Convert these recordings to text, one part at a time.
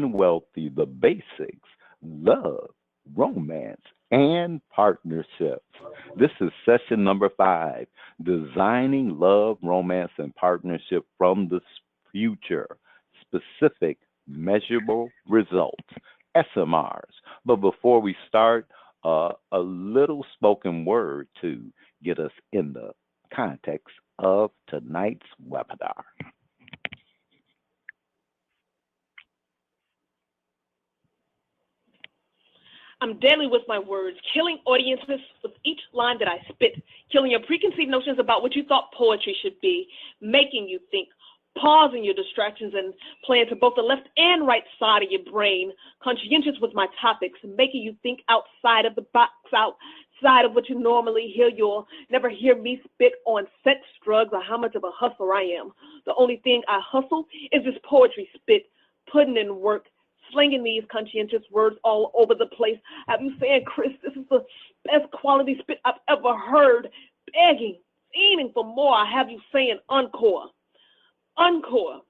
wealthy, the basics, love, romance, and partnerships. This is session number 5, designing love, romance, and partnership from the future, specific, measurable results, SMRs. But before we start, a little spoken word to get us in the context of tonight's webinar. I'm deadly with my words, killing audiences with each line that I spit, killing your preconceived notions about what you thought poetry should be, making you think, pausing your distractions and playing to both the left and right side of your brain, conscientious with my topics, making you think outside of the box, outside of what you normally hear. You'll never hear me spit on sex, drugs, or how much of a hustler I am. The only thing I hustle is this poetry spit, putting in work, slinging these conscientious words all over the place. I've been saying, Chris, this is the best quality spit I've ever heard. Begging, fiending for more. I have you saying encore. Encore.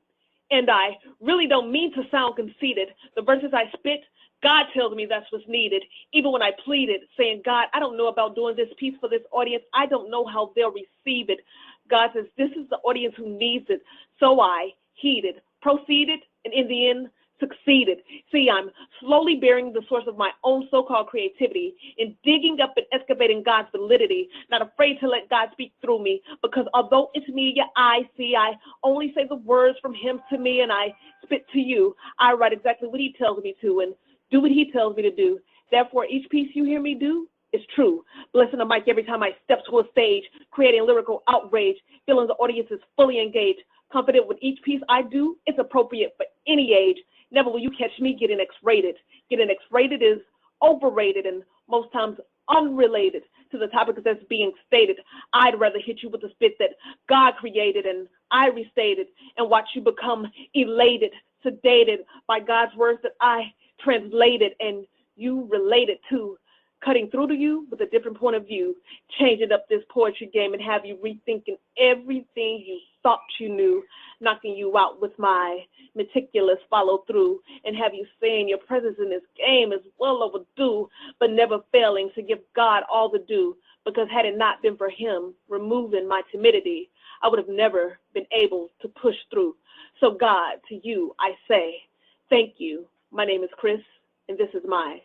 And I really don't mean to sound conceited. The verses I spit, God tells me that's what's needed. Even when I pleaded, saying, God, I don't know about doing this piece for this audience. I don't know how they'll receive it. God says, this is the audience who needs it. So I heeded, proceeded, and in the end, succeeded. See, I'm slowly bearing the source of my own so-called creativity in digging up and excavating God's validity, not afraid to let God speak through me, because although it's me, your eyes see, I only say the words from him to me, and I spit to you. I write exactly what he tells me to and do what he tells me to do. Therefore, each piece you hear me do is true. Blessing the mic every time I step to a stage, creating lyrical outrage, feeling the audience is fully engaged, confident with each piece I do, it's appropriate for any age. Never will you catch me getting X-rated. Getting X-rated is overrated and most times unrelated to the topic that's being stated. I'd rather hit you with the spit that God created and I restated and watch you become elated, sedated by God's words that I translated and you related to. Cutting through to you with a different point of view, changing up this poetry game and have you rethinking everything you thought you knew, knocking you out with my meticulous follow through, and have you saying your presence in this game is well overdue, but never failing to give God all the due, because had it not been for him removing my timidity, I would have never been able to push through. So God, to you I say, thank you. My name is Chris, and this is my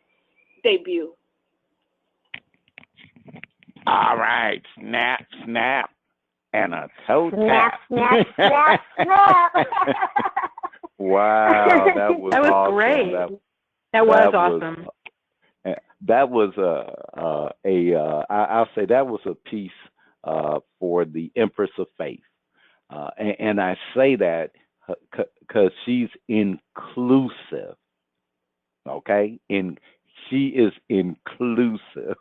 debut. All right, snap, snap, and a toe Snap, tap. snap, snap, snap. Wow, that was awesome. Great. That was awesome. That was I'll say that was a piece for the Empress of Faith, and I say that because she's inclusive. Okay, she is inclusive.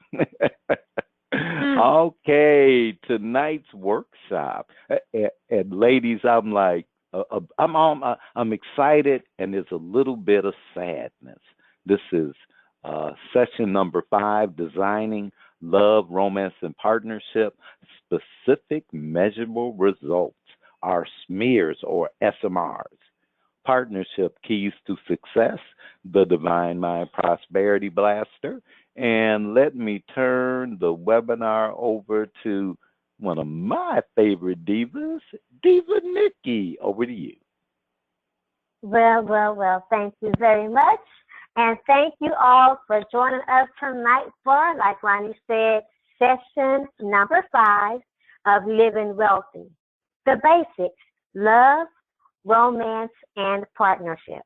Okay, tonight's workshop, and ladies, I'm like, I'm excited, and there's a little bit of sadness. This is session number 5, designing love, romance, and partnership, specific, measurable results, our smears or SMRs. Partnership keys to success, the Divine Mind Prosperity Blaster. And let me turn the webinar over to one of my favorite divas, Diva Nikki. Over to you. Well, thank you very much. And thank you all for joining us tonight for, like Ronnie said, session number 5 of Living Wealthy. The basics, love, romance, and partnership.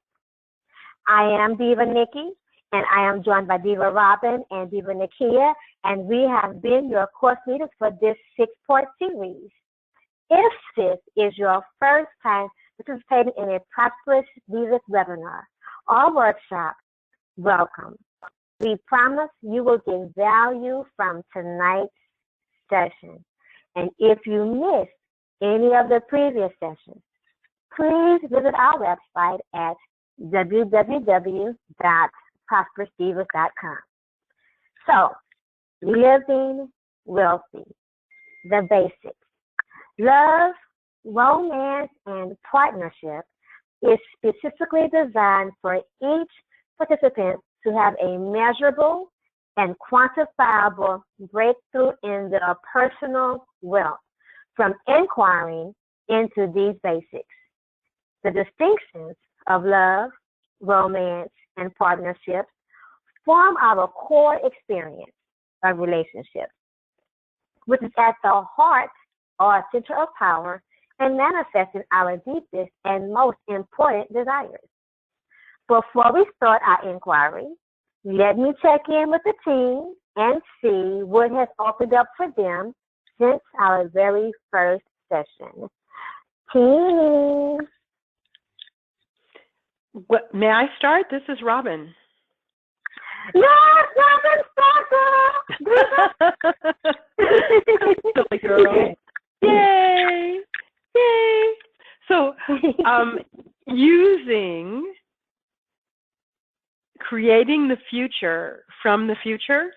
I am Diva Nikki, and I am joined by Diva Robin and Diva Nakia, and we have been your course leaders for this 6-part series. If this is your first time participating in a Prosperous Divas webinar or workshop, welcome. We promise you will get value from tonight's session. And if you missed any of the previous sessions, please visit our website at www.prosperousdivas.com. So, living wealthy, the basics. Love, romance, and partnership is specifically designed for each participant to have a measurable and quantifiable breakthrough in their personal wealth from inquiring into these basics. The distinctions of love, romance, and partnerships form our core experience of relationships, which is at the heart or center of power and manifesting our deepest and most important desires. Before we start our inquiry, let me check in with the team and see what has opened up for them since our very first session. Team. May I start? This is Robin. Yes, Robin, start, Silly girl. Yay! Yay! So, using creating the future from the future.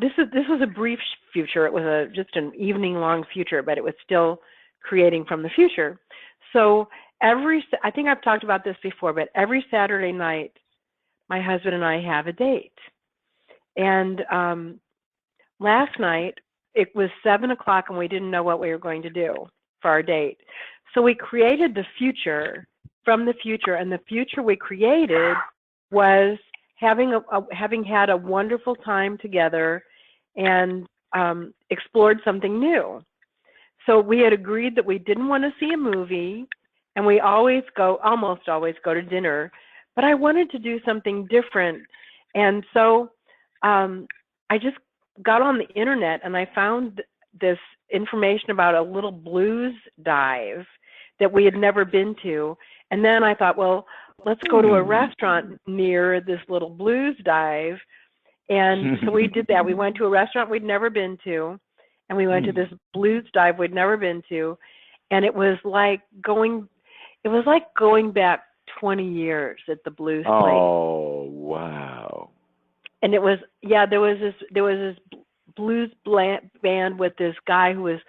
This was a brief future. It was just an evening-long future, but it was still creating from the future. So I think I've talked about this before, but every Saturday night, my husband and I have a date. And last night, it was 7 o'clock, and we didn't know what we were going to do for our date. So we created the future from the future, and the future we created was having had a wonderful time together and explored something new. So we had agreed that we didn't want to see a movie, and we almost always go to dinner, but I wanted to do something different. And so I just got on the internet and I found this information about a little blues dive that we had never been to. And then I thought, well, let's go to a restaurant near this little blues dive. And so we did that. We went to a restaurant we'd never been to, and we went to this blues dive we'd never been to. And it was like going back 20 years at the blues place. Oh, wow. And it was, there was this blues band with this guy who was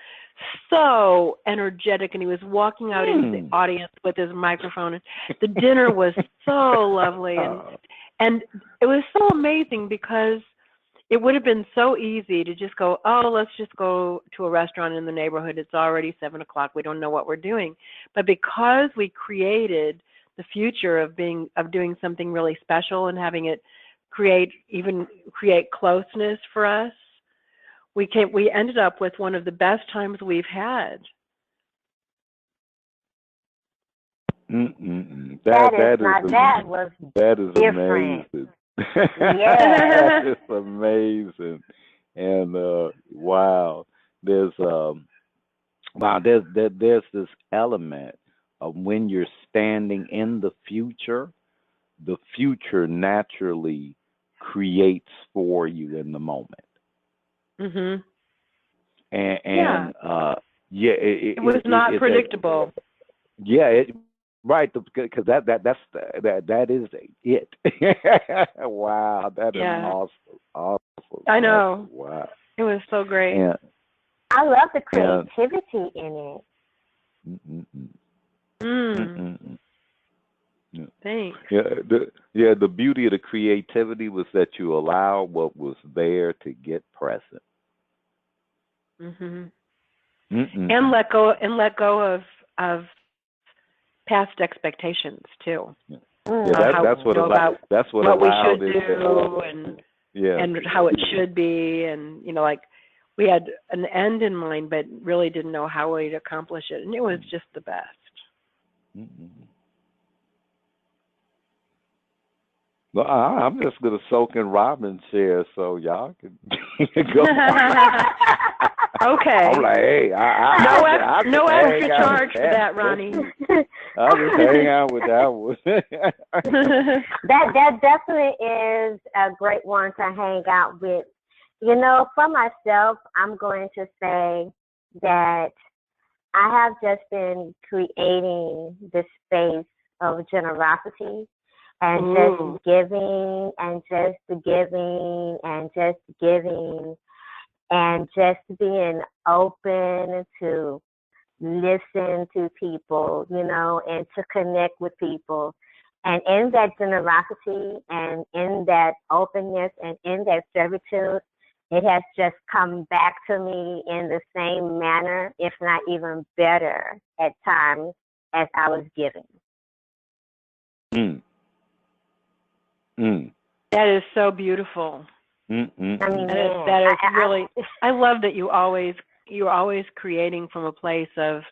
so energetic, and he was walking out into the audience with his microphone. And the dinner was so lovely, and it was so amazing because it would have been so easy to just go, let's just go to a restaurant in the neighborhood. It's already 7 o'clock. We don't know what we're doing. But because we created the future of doing something really special and having it create closeness for us, we ended up with one of the best times we've had. That is different. Amazing. Yeah. That is amazing. And wow, there's this element of when you're standing in the future naturally creates for you in the moment. Mhm. And it was not predictable. Right, because that is it. Wow, that is awesome. I know. Wow, it was so great. Yeah. I love the creativity in it. Thanks. The beauty of the creativity was that you allow what was there to get present. And let go of past expectations too. That's what we should do and how it should be, and like we had an end in mind, but really didn't know how we'd accomplish it, and it was just the best. Well, I'm just gonna soak in Robin's share, so y'all can go. Okay. I'm like, hey, no extra charge for that, Ronnie. I'll just hang out with that one. That definitely is a great one to hang out with. For myself, I'm going to say that I have just been creating this space of generosity and just giving and just giving and just giving and just being open to listen to people, and to connect with people. And in that generosity and in that openness and in that servitude, it has just come back to me in the same manner, if not even better at times as I was giving. That is so beautiful. I mean, that is really. I love that you're always creating from a place of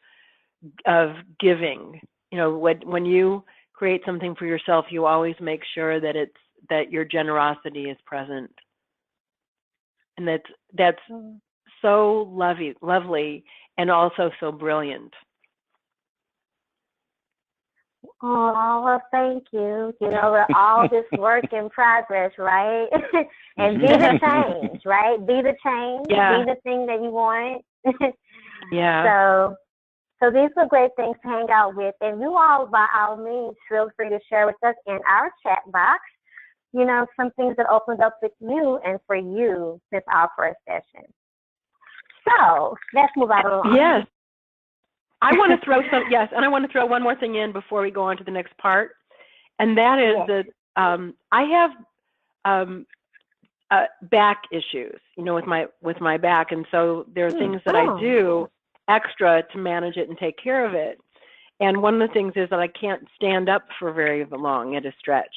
giving. When you create something for yourself, you always make sure that your generosity is present, and that's so lovely, and also so brilliant. Oh, well, thank you. We're all this work in progress, right? And be the change, right? Be the change. Yeah. Be the thing that you want. Yeah. So these are great things to hang out with. And you all, by all means, feel free to share with us in our chat box, some things that opened up with you and for you since our first session. So let's move right along. Yes. I want to throw and I want to throw one more thing in before we go on to the next part, and that is that I have back issues, with my back, and so there are things that I do extra to manage it and take care of it. And one of the things is that I can't stand up for very long at a stretch.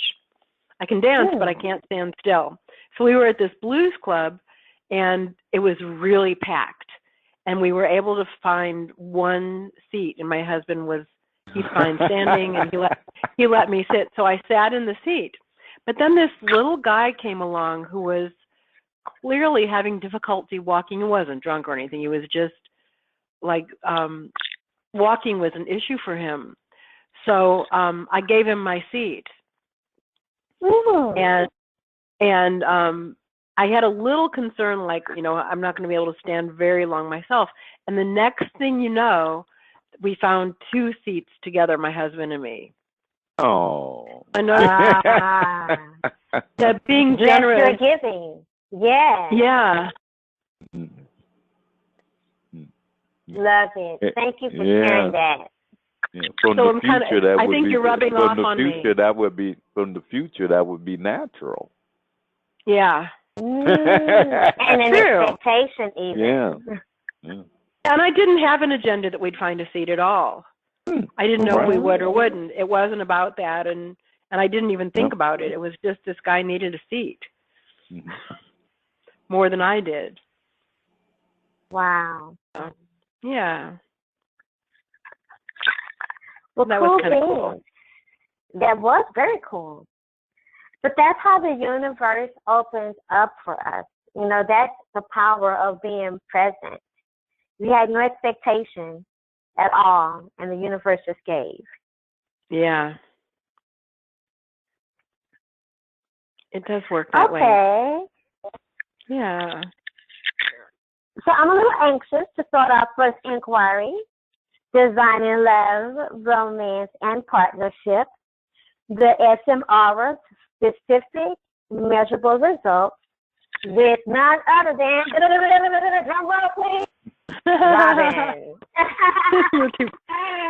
I can dance, but I can't stand still. So we were at this blues club, and it was really packed. And we were able to find one seat, and my husband he's fine standing, and he let me sit. So I sat in the seat. But then this little guy came along who was clearly having difficulty walking. He wasn't drunk or anything. He was just walking was an issue for him. So I gave him my seat. And I had a little concern, I'm not going to be able to stand very long myself. And the next thing you know, we found 2 seats together, my husband and me. Oh. I know. That being generous. You're giving. Yeah. Yeah. Love it. Thank you for sharing that. Yeah. From the future, that would be natural. Yeah. And an expectation even. Yeah. And I didn't have an agenda that we'd find a seat at all. I didn't know if we would or wouldn't. It wasn't about that, and I didn't even think about it. It was just this guy needed a seat. More than I did. Wow. Yeah. Well, that was kind of cool. That was very cool. But that's how the universe opens up for us. That's the power of being present. We had no expectation at all, and the universe just gave. Yeah. It does work that way. Okay. Yeah. So I'm a little anxious to start our first inquiry, designing love, romance, and partnership. The SMR specific, measurable results with none other than drum roll, please. Robin.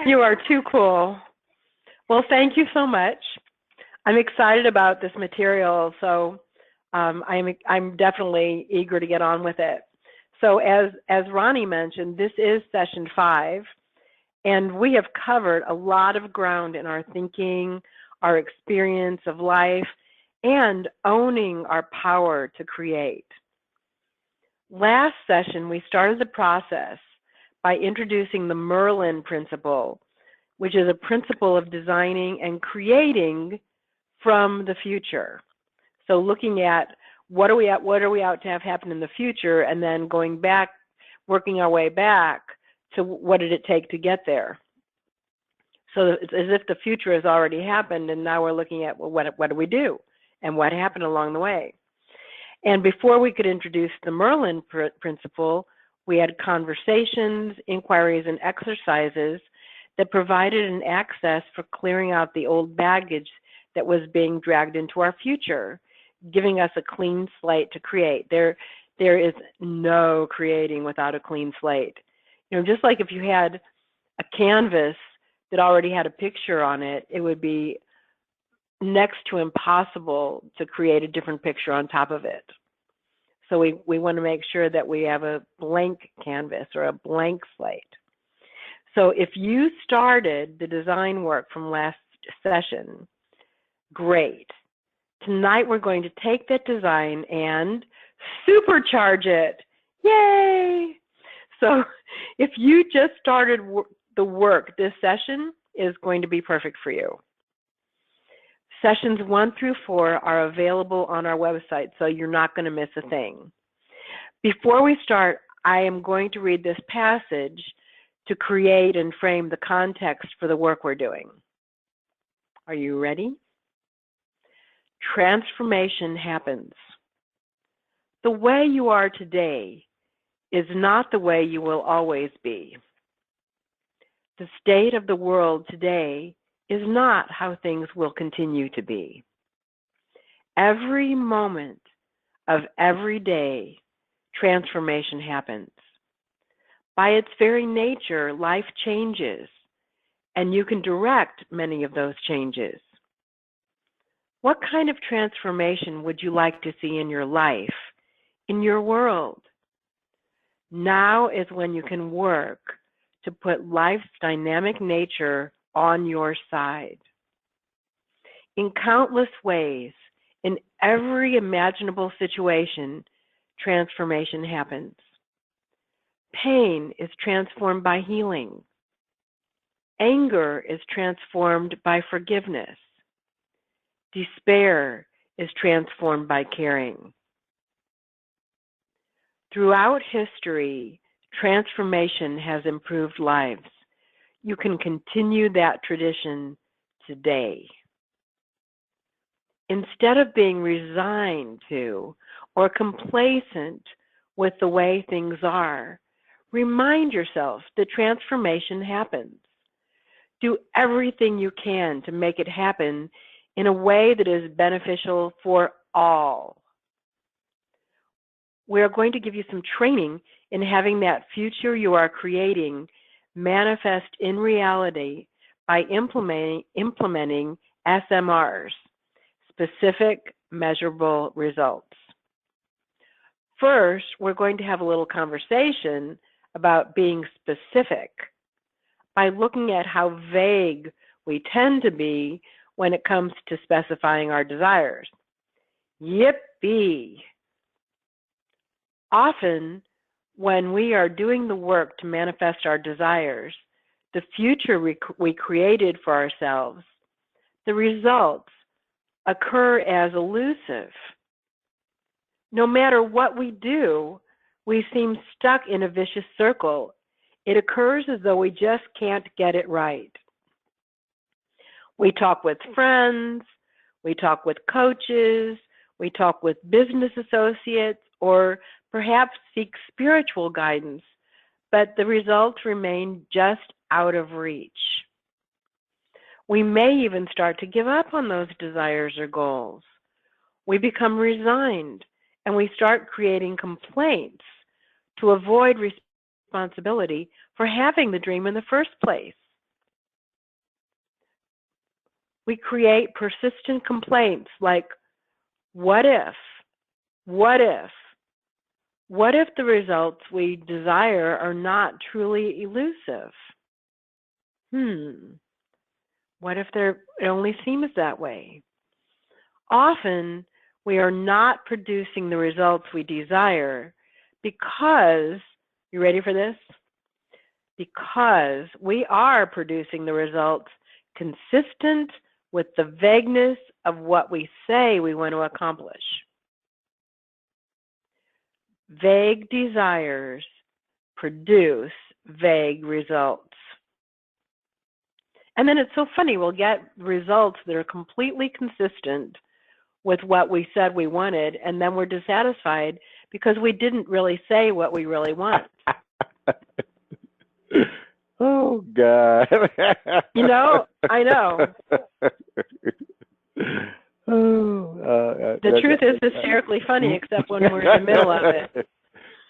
You are too cool. Well, thank you so much. I'm excited about this material, so I'm definitely eager to get on with it. So as Ronnie mentioned, this is session 5, and we have covered a lot of ground in our thinking, our experience of life, and owning our power to create. Last session, we started the process by introducing the Merlin principle, which is a principle of designing and creating from the future. So looking at what are we out to have happen in the future, and then going back, working our way back to what did it take to get there. So it's as if the future has already happened, and now we're looking at, well, what do we do, and what happened along the way. And before we could introduce the Merlin principle, we had conversations, inquiries, and exercises that provided an access for clearing out the old baggage that was being dragged into our future, giving us a clean slate to create. There is no creating without a clean slate. Just like if you had a canvas that already had a picture on it, it would be next to impossible to create a different picture on top of it. So we want to make sure that we have a blank canvas or a blank slate. So if you started the design work from last session, great. Tonight we're going to take that design and supercharge it. Yay! So if you just started the work, this session is going to be perfect for you. Sessions 1 through 4 are available on our website, so you're not going to miss a thing. Before we start, I am going to read this passage to create and frame the context for the work we're doing. Are you ready? Transformation happens. The way you are today is not the way you will always be. The state of the world today is not how things will continue to be. Every moment of every day, transformation happens. By its very nature, life changes, and you can direct many of those changes. What kind of transformation would you like to see in your life, in your world? Now is when you can work to put life's dynamic nature on your side. In countless ways, in every imaginable situation, transformation happens. Pain is transformed by healing. Anger is transformed by forgiveness. Despair is transformed by caring. Throughout history, transformation has improved lives. You can continue that tradition today. Instead of being resigned to or complacent with the way things are, remind yourself that transformation happens. Do everything you can to make it happen in a way that is beneficial for all. We are going to give you some training in having that future you are creating manifest in reality by implementing SMRs, specific measurable results. First, we're going to have a little conversation about being specific by looking at how vague we tend to be when it comes to specifying our desires. Yippee! Often, when we are doing the work to manifest our desires, the future we created for ourselves, the results occur as elusive. No matter what we do, we seem stuck in a vicious circle. It occurs as though we just can't get it right. We talk with friends, we talk with coaches, we talk with business associates, or perhaps seek spiritual guidance, but the results remain just out of reach. We may even start to give up on those desires or goals. We become resigned, and we start creating complaints to avoid responsibility for having the dream in the first place. We create persistent complaints like, what if? What if? What if the results we desire are not truly elusive? What if it only seems that way? Often, we are not producing the results we desire because, you ready for this? Because we are producing the results consistent with the vagueness of what we say we want to accomplish. Vague desires produce vague results. And then it's so funny, we'll get results that are completely consistent with what we said we wanted, and then we're dissatisfied because we didn't really say what we really want. Oh, God. You know, I know. The truth is hysterically funny, except when we're in the middle of it.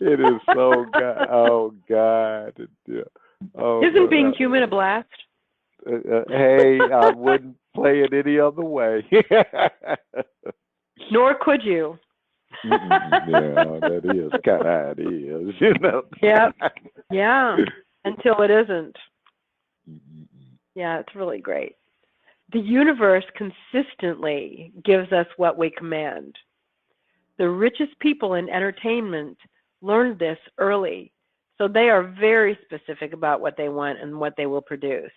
It is so God. Oh, God. Yeah. Oh, Isn't being human a blast? Hey, I wouldn't play it any other way. Nor could you. Yeah, that is kind of how it is, you know. Yep. Yeah. Until it isn't. Yeah, it's really great. The universe consistently gives us what we command. The richest people in entertainment learned this early, so they are very specific about what they want and what they will produce.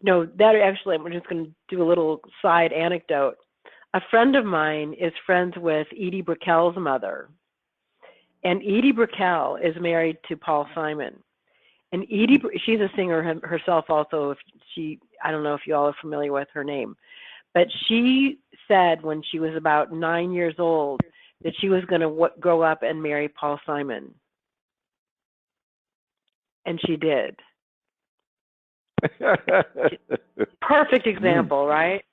You know, that actually, I'm just going to do a little side anecdote. A friend of mine is friends with Edie Brickell's mother, and Edie Brickell is married to Paul Simon. And Edie, she's a singer herself also. I don't know if you all are familiar with her name, but she said when she was about 9 years old that she was going to grow up and marry Paul Simon. And she did. Perfect example, right?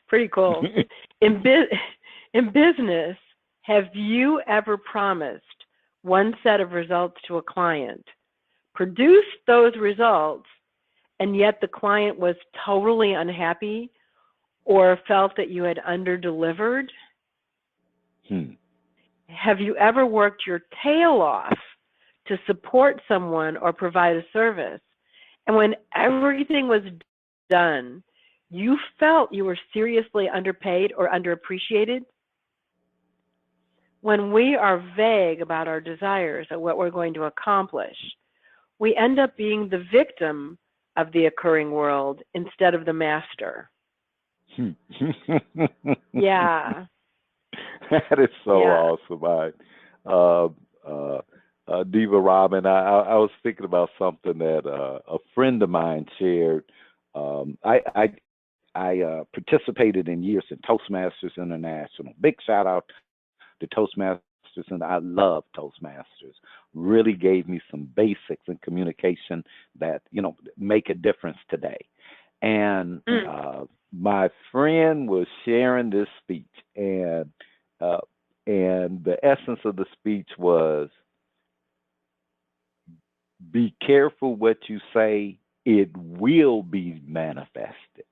Pretty cool. In business, have you ever promised one set of results to a client, produced those results, and yet the client was totally unhappy or felt that you had under-delivered? Have you ever worked your tail off to support someone or provide a service, and when everything was done, you felt you were seriously underpaid or underappreciated? When we are vague about our desires or what we're going to accomplish, we end up being the victim of the occurring world instead of the master. Yeah. That is so awesome. Diva Robin, I was thinking about something that a friend of mine shared. I participated in years in Toastmasters International. Big shout out to Toastmasters, and I love Toastmasters. Really gave me some basics in communication that, you know, make a difference today. And my friend was sharing this speech, and the essence of the speech was, be careful what you say, it will be manifested.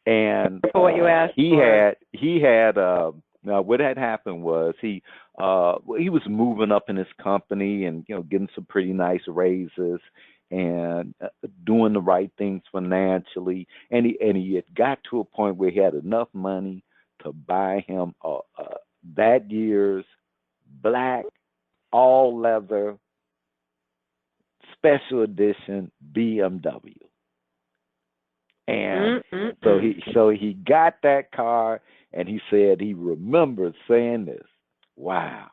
And what you asked he had now what had happened was he was moving up in his company and, you know, getting some pretty nice raises and doing the right things financially, and he had got to a point where he had enough money to buy him that year's black all leather special edition BMW. And so he got that car, and he said he remembered saying this, wow,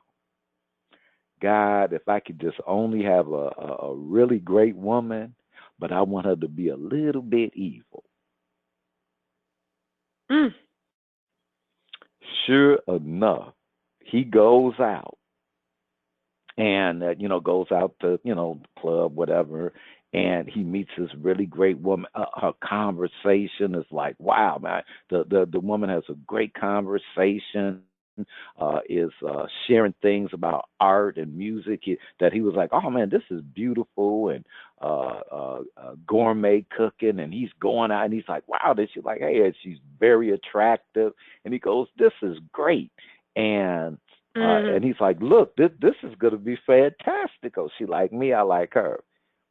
God, if I could just only have a really great woman, but I want her to be a little bit evil. Sure enough, he goes out and, goes out to, club, whatever, and he meets this really great woman. Her conversation is like, wow, man. The woman has a great conversation, is sharing things about art and music that he was like, oh, man, this is beautiful, and gourmet cooking, and he's going out, and he's like, wow, this. She's like, hey, and she's very attractive, and he goes, this is great, and he's like, look, this is going to be fantastic. Oh, she like me, I like her.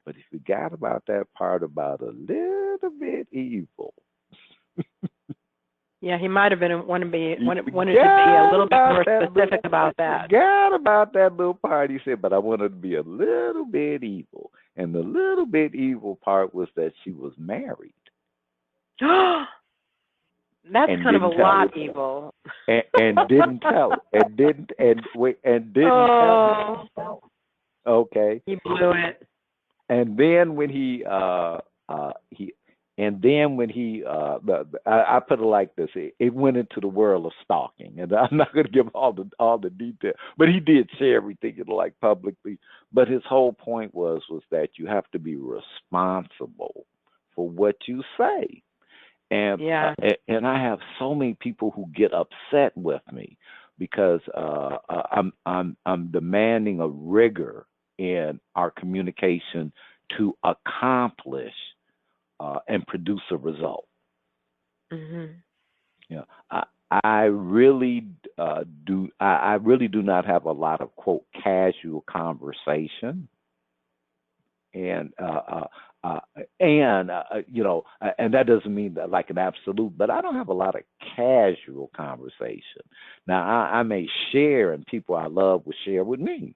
But he forgot about that part about a little bit evil. Yeah, he might have wanted to be a little bit more specific about that. Forgot about that little part. He said, but I wanted to be a little bit evil. And the little bit evil part was that she was married. That's kind of a lot evil. And didn't tell it. And didn't tell it. Okay. He blew it. And then when I put it like this, it went into the world of stalking, and I'm not going to give all the details, but he did share everything, like publicly. But his whole point was that you have to be responsible for what you say. And and I have so many people who get upset with me because I'm demanding a rigor in our communication to accomplish and produce a result. Mm-hmm. You know, I really do. I really do not have a lot of quote casual conversation, and and that doesn't mean that like an absolute, but I don't have a lot of casual conversation. Now I may share, and people I love will share with me,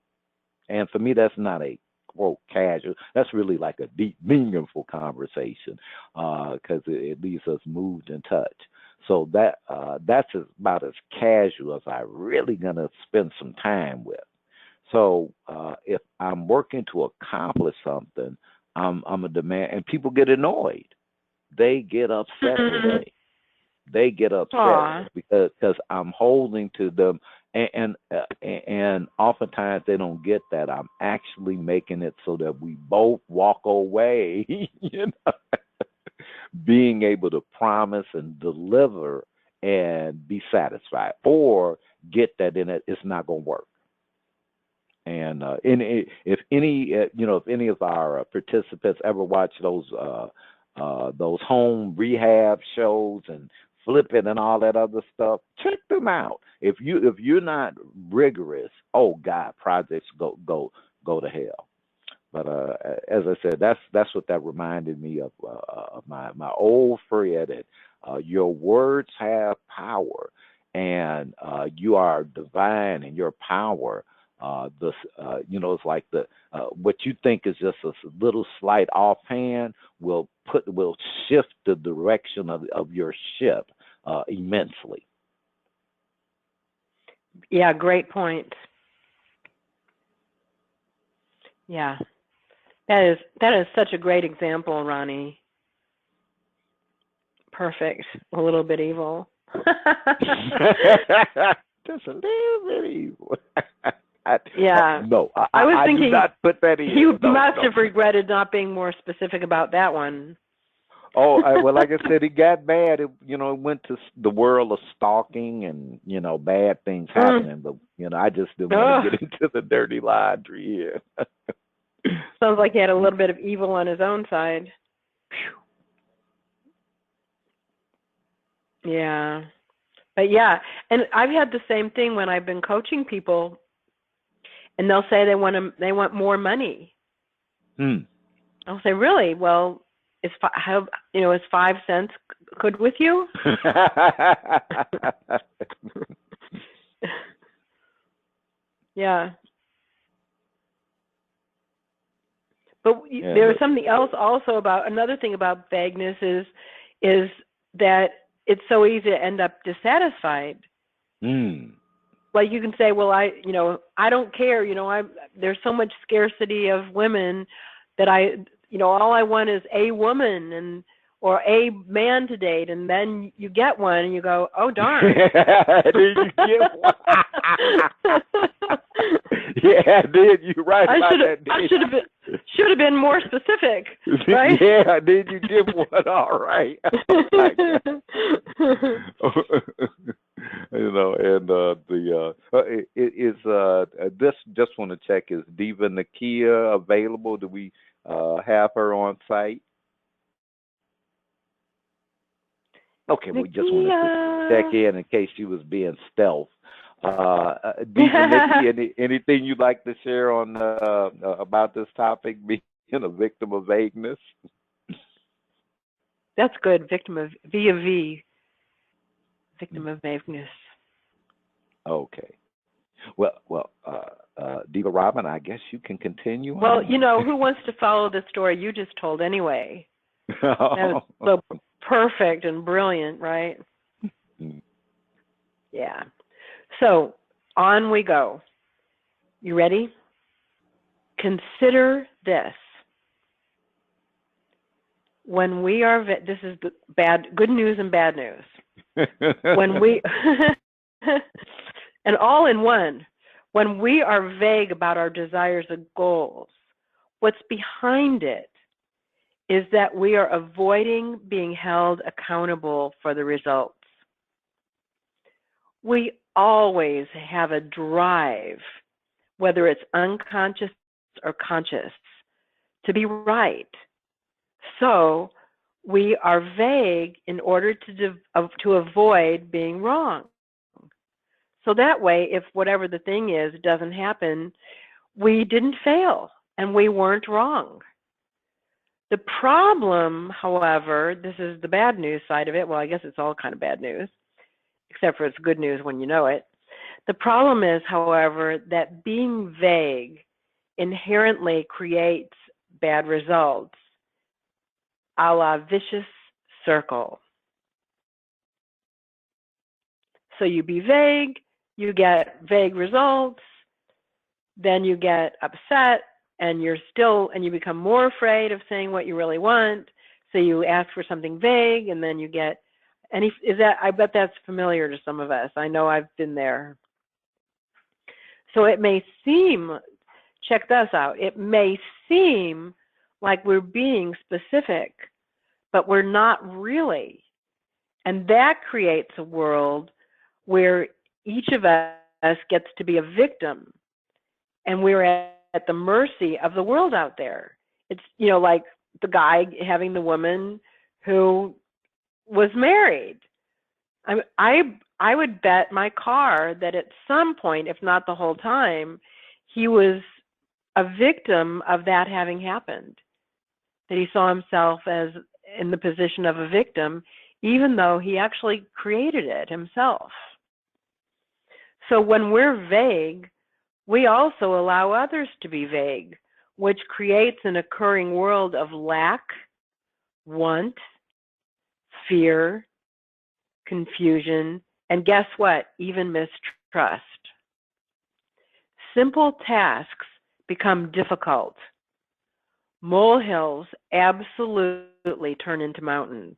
and for me that's not a quote casual. That's really like a deep, meaningful conversation because it leaves us moved and touched. So that's about as casual as I really gonna spend some time with. So if I'm working to accomplish something, I'm a demand, and people get annoyed. They get upset with me. They get upset because I'm holding to them, and oftentimes they don't get that I'm actually making it so that we both walk away, being able to promise and deliver and be satisfied, or get that in it, it's not going to work. And if any of our participants ever watch those home rehab shows and flipping and all that other stuff, check them out. If you're not rigorous, oh God, projects go to hell. But as I said, that's what that reminded me of my old friend. And your words have power, and you are divine in your power. It's like what you think is just a little slight offhand will shift the direction of your ship immensely. Yeah, great point. Yeah, that is such a great example, Ronnie. Perfect. A little bit evil. Just a little bit evil. No, I was thinking do not put that in. You must have regretted not being more specific about that one. Oh, well, like I said, it got bad. It went to the world of stalking and, bad things happening. But, I just didn't want to get into the dirty laundry here. Sounds like he had a little bit of evil on his own side. Yeah. But, yeah, and I've had the same thing when I've been coaching people, and they'll say they want more money. I'll say, really? Well, is 5 cents good with you? Yeah. But there's something else also another thing about vagueness is that it's so easy to end up dissatisfied. Like you can say, well, I don't care. There's so much scarcity of women that all I want is a woman or a man to date, and then you get one and you go, oh darn. Did you get one? Yeah, did you right? I should have been more specific, right? Yeah, did you get one? All right. This just want to check, is Diva Nakia available? Do we have her on site? Okay, we just wanted to check in case she was being stealth. Diva Nikki, anything you'd like to share on about this topic, being a victim of vagueness? That's good. Victim of vagueness. Okay. Well, Diva Robin, I guess you can continue. Well, who wants to follow the story you just told anyway? That was so perfect and brilliant, right? Yeah. So on we go. You ready? Consider this. When we are, this is good news and bad news. When we, and all in one, when we are vague about our desires and goals, what's behind it is that we are avoiding being held accountable for the results. We always have a drive, whether it's unconscious or conscious, to be right. So we are vague in order to avoid being wrong. So that way, if whatever the thing is doesn't happen, we didn't fail and we weren't wrong. The problem, however, this is the bad news side of it. Well, I guess it's all kind of bad news, except for it's good news when you know it. The problem is, however, that being vague inherently creates bad results, a la vicious circle. So you be vague, you get vague results, then you get upset, and you become more afraid of saying what you really want. So you ask for something vague, and then you get I bet that's familiar to some of us. I know I've been there. So it may seem, check this out, it may seem like we're being specific, but we're not really. And that creates a world where each of us gets to be a victim, and we're at the mercy of the world out there. It's, like the guy having the woman who was married. I would bet my car that at some point, if not the whole time, he was a victim of that having happened, that he saw himself as in the position of a victim, even though he actually created it himself. So when we're vague, we also allow others to be vague, which creates an occurring world of lack, want, fear, confusion, and guess what? Even mistrust. Simple tasks become difficult. Molehills absolutely turn into mountains.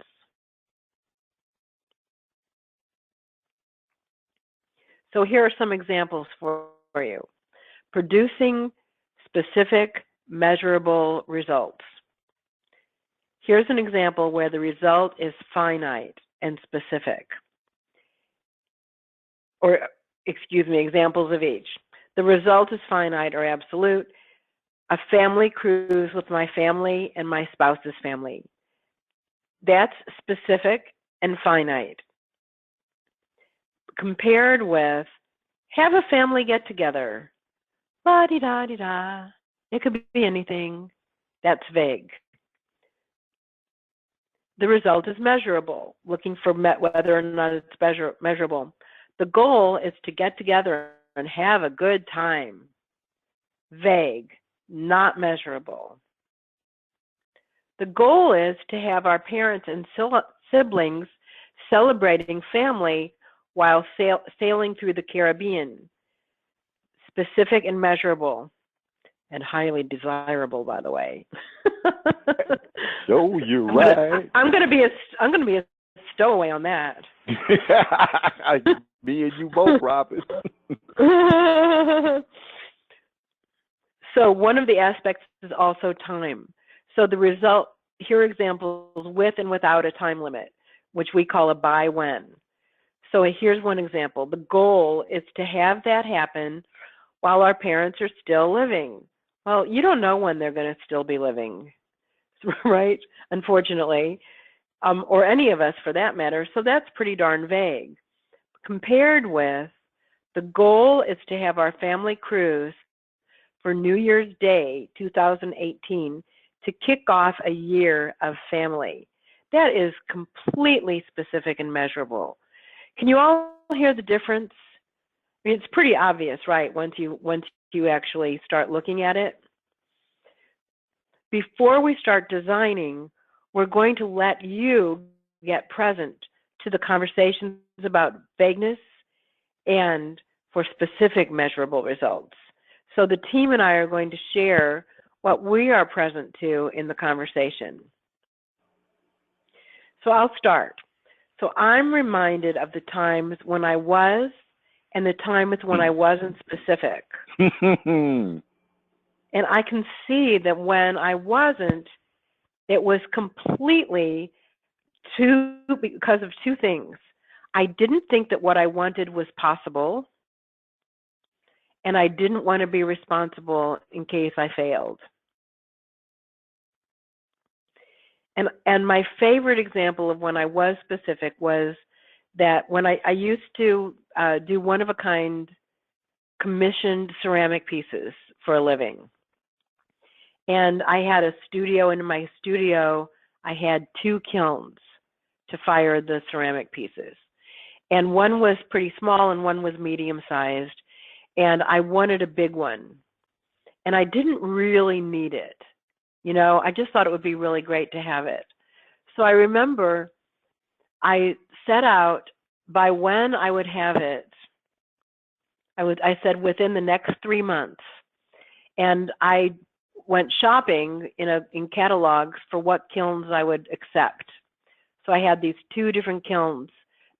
So here are some examples for you. Producing specific, measurable results. Here's an example where the result is finite and specific. Or, examples of each. The result is finite or absolute. A family cruise with my family and my spouse's family. That's specific and finite. Compared with, have a family get together. La-di-da-di-da. It could be anything. That's vague. The result is measurable, looking for whether or not it's measurable. The goal is to get together and have a good time. Vague, not measurable. The goal is to have our parents and siblings celebrating family while sailing through the Caribbean. Specific and measurable, and highly desirable, by the way. So you're right. I'm gonna be a stowaway on that. Me and you both, Robin. So one of the aspects is also time. So the result, here are examples with and without a time limit, which we call a by when. So here's one example. The goal is to have that happen while our parents are still living. Well, you don't know when they're going to still be living, right? Unfortunately, or any of us for that matter. So that's pretty darn vague. Compared with, the goal is to have our family cruise for New Year's Day 2018 to kick off a year of family. That is completely specific and measurable. Can you all hear the difference? I mean, it's pretty obvious, right, once you actually start looking at it. Before we start designing, we're going to let you get present to the conversations about vagueness and for specific measurable results. So the team and I are going to share what we are present to in the conversation. So I'll start. So I'm reminded of the times when I was and the times when I wasn't specific. And I can see that when I wasn't, it was completely because of two things. I didn't think that what I wanted was possible, and I didn't want to be responsible in case I failed. And my favorite example of when I was specific was that when I used to do one-of-a-kind commissioned ceramic pieces for a living. And I had a studio. In my studio, I had 2 kilns to fire the ceramic pieces. And one was pretty small and one was medium-sized. And I wanted a big one. And I didn't really need it. You know, I just thought it would be really great to have it. So I remember I set out by when I would have it. I said within the next 3 months. And I went shopping in catalogs for what kilns I would accept. So I had these 2 different kilns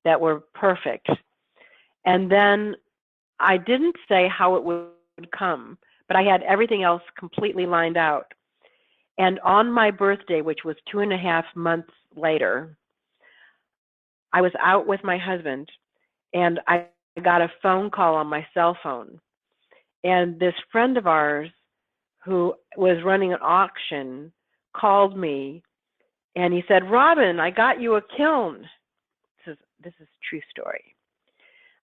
that were perfect. And then I didn't say how it would come, but I had everything else completely lined out. And on my birthday, which was 2.5 months later, I was out with my husband, and I got a phone call on my cell phone. And this friend of ours who was running an auction called me, and he said, "Robin, I got you a kiln." This is a true story.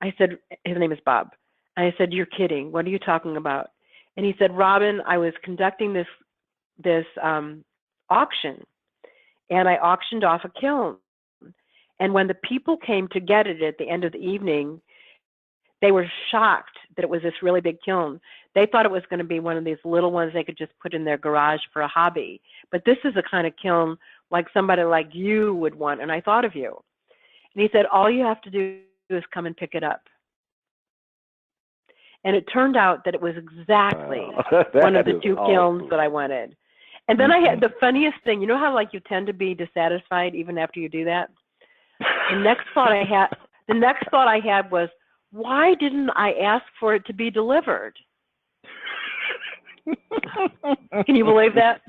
I said, his name is Bob. And I said, "You're kidding. What are you talking about?" And he said, "Robin, I was conducting this auction, and I auctioned off a kiln. And when the people came to get it at the end of the evening, they were shocked that it was this really big kiln. They thought it was going to be one of these little ones they could just put in their garage for a hobby. But this is the kind of kiln like somebody like you would want, and I thought of you." And he said, "All you have to do is come and pick it up." And it turned out that it was exactly one of the 2 kilns that I wanted. And then I had the funniest thing. You know how like you tend to be dissatisfied even after you do that? The next thought I had was, why didn't I ask for it to be delivered? Can you believe that?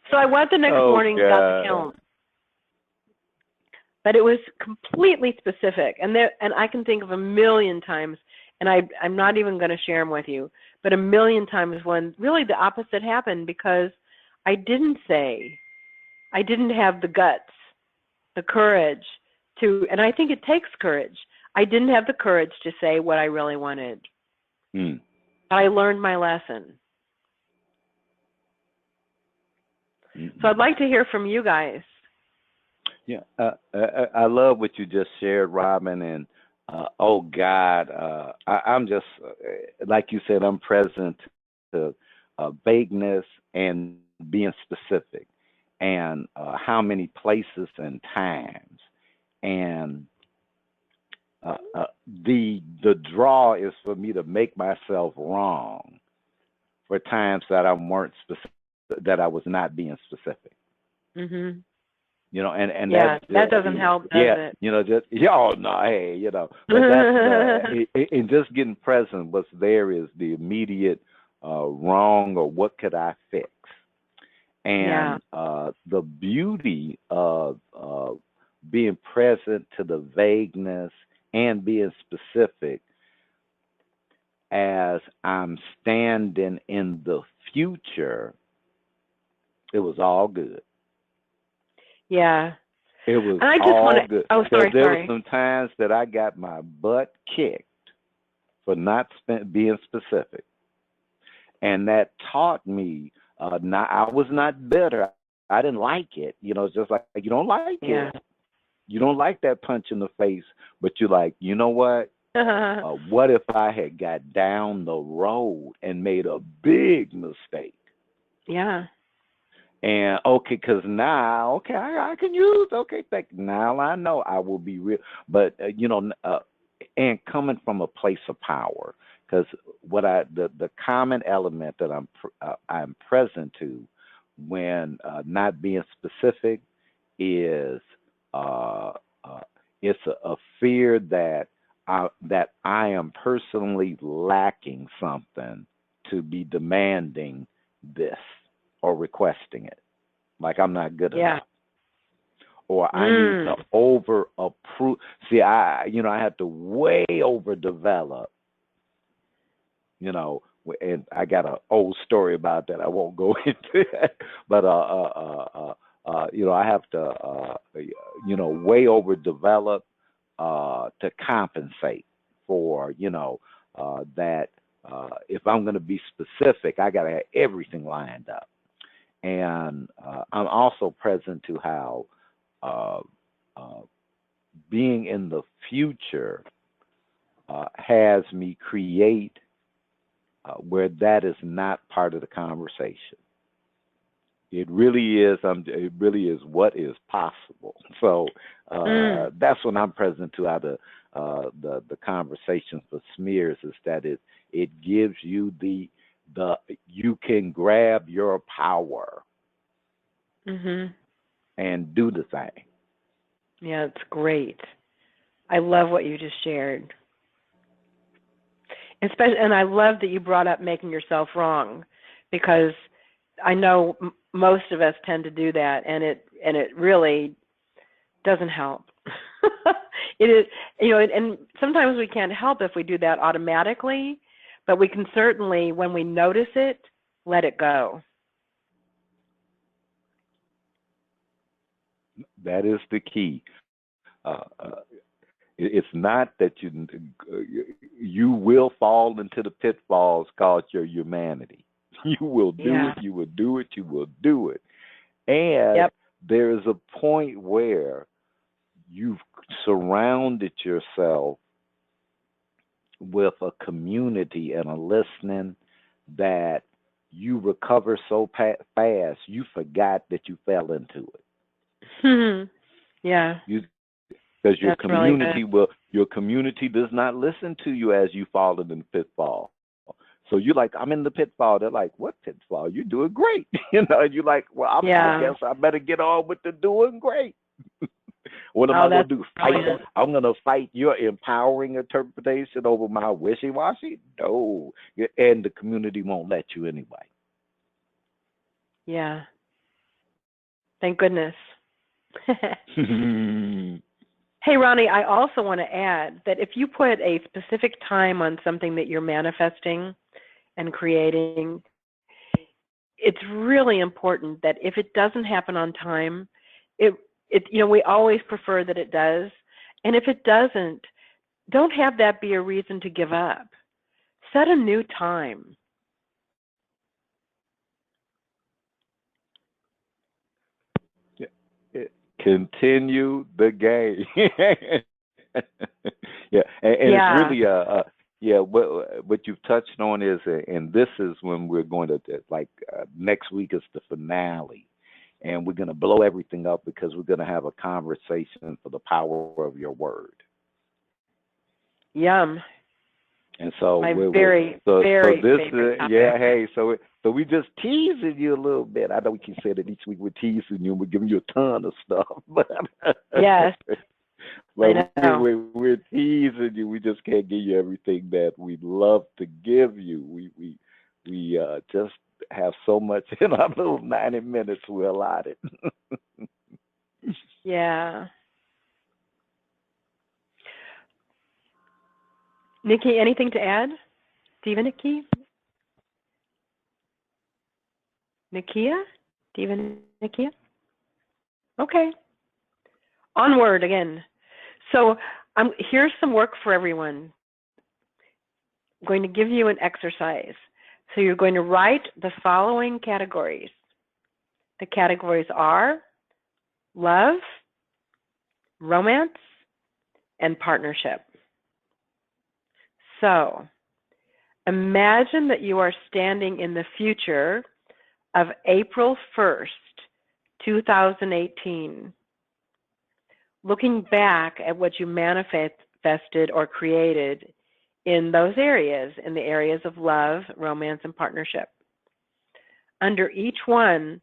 So I went the next morning and got the kiln. But it was completely specific. And I can think of a million times, and I'm not even going to share them with you, but a million times when really the opposite happened because I didn't have the guts, the courage and I think it takes courage. I didn't have the courage to say what I really wanted. I learned my lesson. So I'd like to hear from you guys. Yeah, I love what you just shared, Robin. And oh God, I'm just like you said, I'm present to vagueness and being specific, and how many places and times, and the draw is for me to make myself wrong for times that I weren't specific, that I was not being specific. Mhm. You know, and yeah, that doesn't help, does it? You know, just oh no, hey, you know, but that's and just getting present. What's there is the immediate wrong, or what could I fix? And the beauty of being present to the vagueness and being specific as I'm standing in the future, it was all good. Yeah. It was and I just all wanna, good. Oh, sorry, there sorry. were some times that I got my butt kicked for not being specific. And that taught me, I was not bitter. I didn't like it. You know, it's just like you don't like it. You don't like that punch in the face, but you're like, you know what? What if I had got down the road and made a big mistake? Yeah. And because now, I can use, now I know I will be real. But, and coming from a place of power, because the common element that I'm present to when not being specific is it's a fear that I am personally lacking something to be demanding this or requesting it, like I'm not good enough, or I need to over approve. See, I have to way overdevelop, and I got an old story about that. I won't go into that, but I have to way overdevelop to compensate for that. If I'm going to be specific, I got to have everything lined up, and I'm also present to how being in the future has me create where that is not part of the conversation. It really is. It really is what is possible. So that's when I'm present to how the conversation for smears is that it gives you the you can grab your power and do the thing. Yeah, it's great. I love what you just shared. And I love that you brought up making yourself wrong, because I know most of us tend to do that, and it really doesn't help. It is, and sometimes we can't help if we do that automatically, but we can certainly, when we notice it, let it go. That is the key. It's not that you will fall into the pitfalls called your humanity. You will do it. You will do it. You will do it. And there is a point where you've surrounded yourself with a community and a listening that you recover so fast, you forgot that you fell into it. Yeah. Because your community your community does not listen to you as you fall in the pitfall. So you're like, I'm in the pitfall. They're like, what pitfall? You're doing great. And you're like, well, I guess I better get on with the doing great. What am I going to do? I'm going to fight your empowering interpretation over my wishy-washy? No. And the community won't let you anyway. Yeah. Thank goodness. Hey, Ronnie, I also want to add that if you put a specific time on something that you're manifesting and creating, it's really important that if it doesn't happen on time, we always prefer that it does. And if it doesn't, don't have that be a reason to give up. Set a new time. Continue the game. It's really what you've touched on is, and this is when we're going to next week is the finale, and we're going to blow everything up because we're going to have a conversation for the power of your word. Yum. And so very favorite topic. So we just teasing you a little bit. I know we keep saying that each week we're teasing you and we're giving you a ton of stuff. But yes. But we're teasing you. We just can't give you everything that we'd love to give you. We just have so much in our little 90 minutes we're allotted. Yeah. Nikki, anything to add? Stephen, Nikki? Nikia? Stephen, Nikia? Okay. Onward again. So here's some work for everyone. I'm going to give you an exercise. So you're going to write the following categories. The categories are love, romance, and partnership. So imagine that you are standing in the future of April 1st, 2018, looking back at what you manifested or created in those areas, in the areas of love, romance, and partnership. Under each one,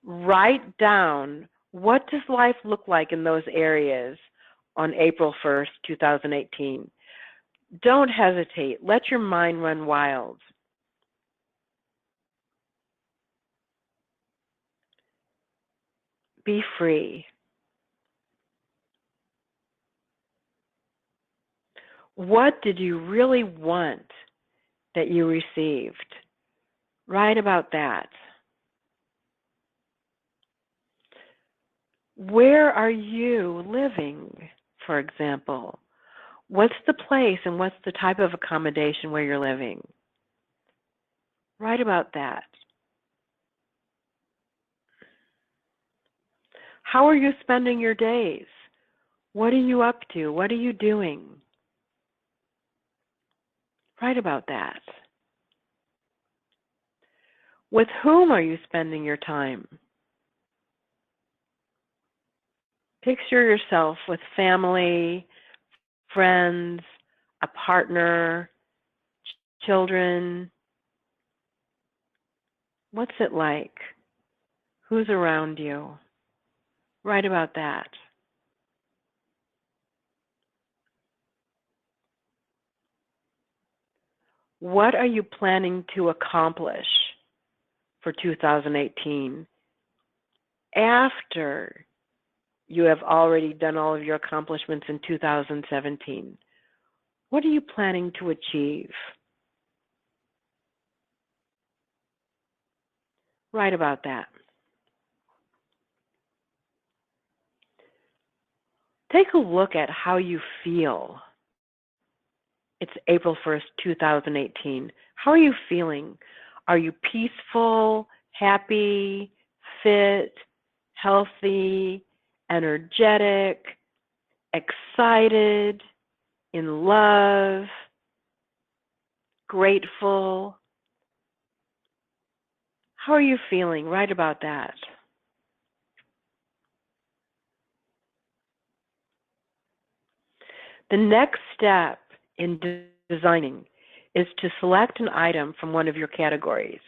write down what does life look like in those areas on April 1st, 2018. Don't hesitate. Let your mind run wild. Be free. What did you really want that you received? Write about that. Where are you living, for example? What's the place and what's the type of accommodation where you're living? Write about that. How are you spending your days? What are you up to? What are you doing? Write about that. With whom are you spending your time? Picture yourself with family, friends, a partner, children. What's it like? Who's around you? Write about that. What are you planning to accomplish for 2018 after you have already done all of your accomplishments in 2017? What are you planning to achieve? Write about that. Take a look at how you feel. It's April 1st, 2018. How are you feeling? Are you peaceful, happy, fit, healthy, energetic, excited, in love, grateful? How are you feeling? Write about that. The next step in designing is to select an item from one of your categories.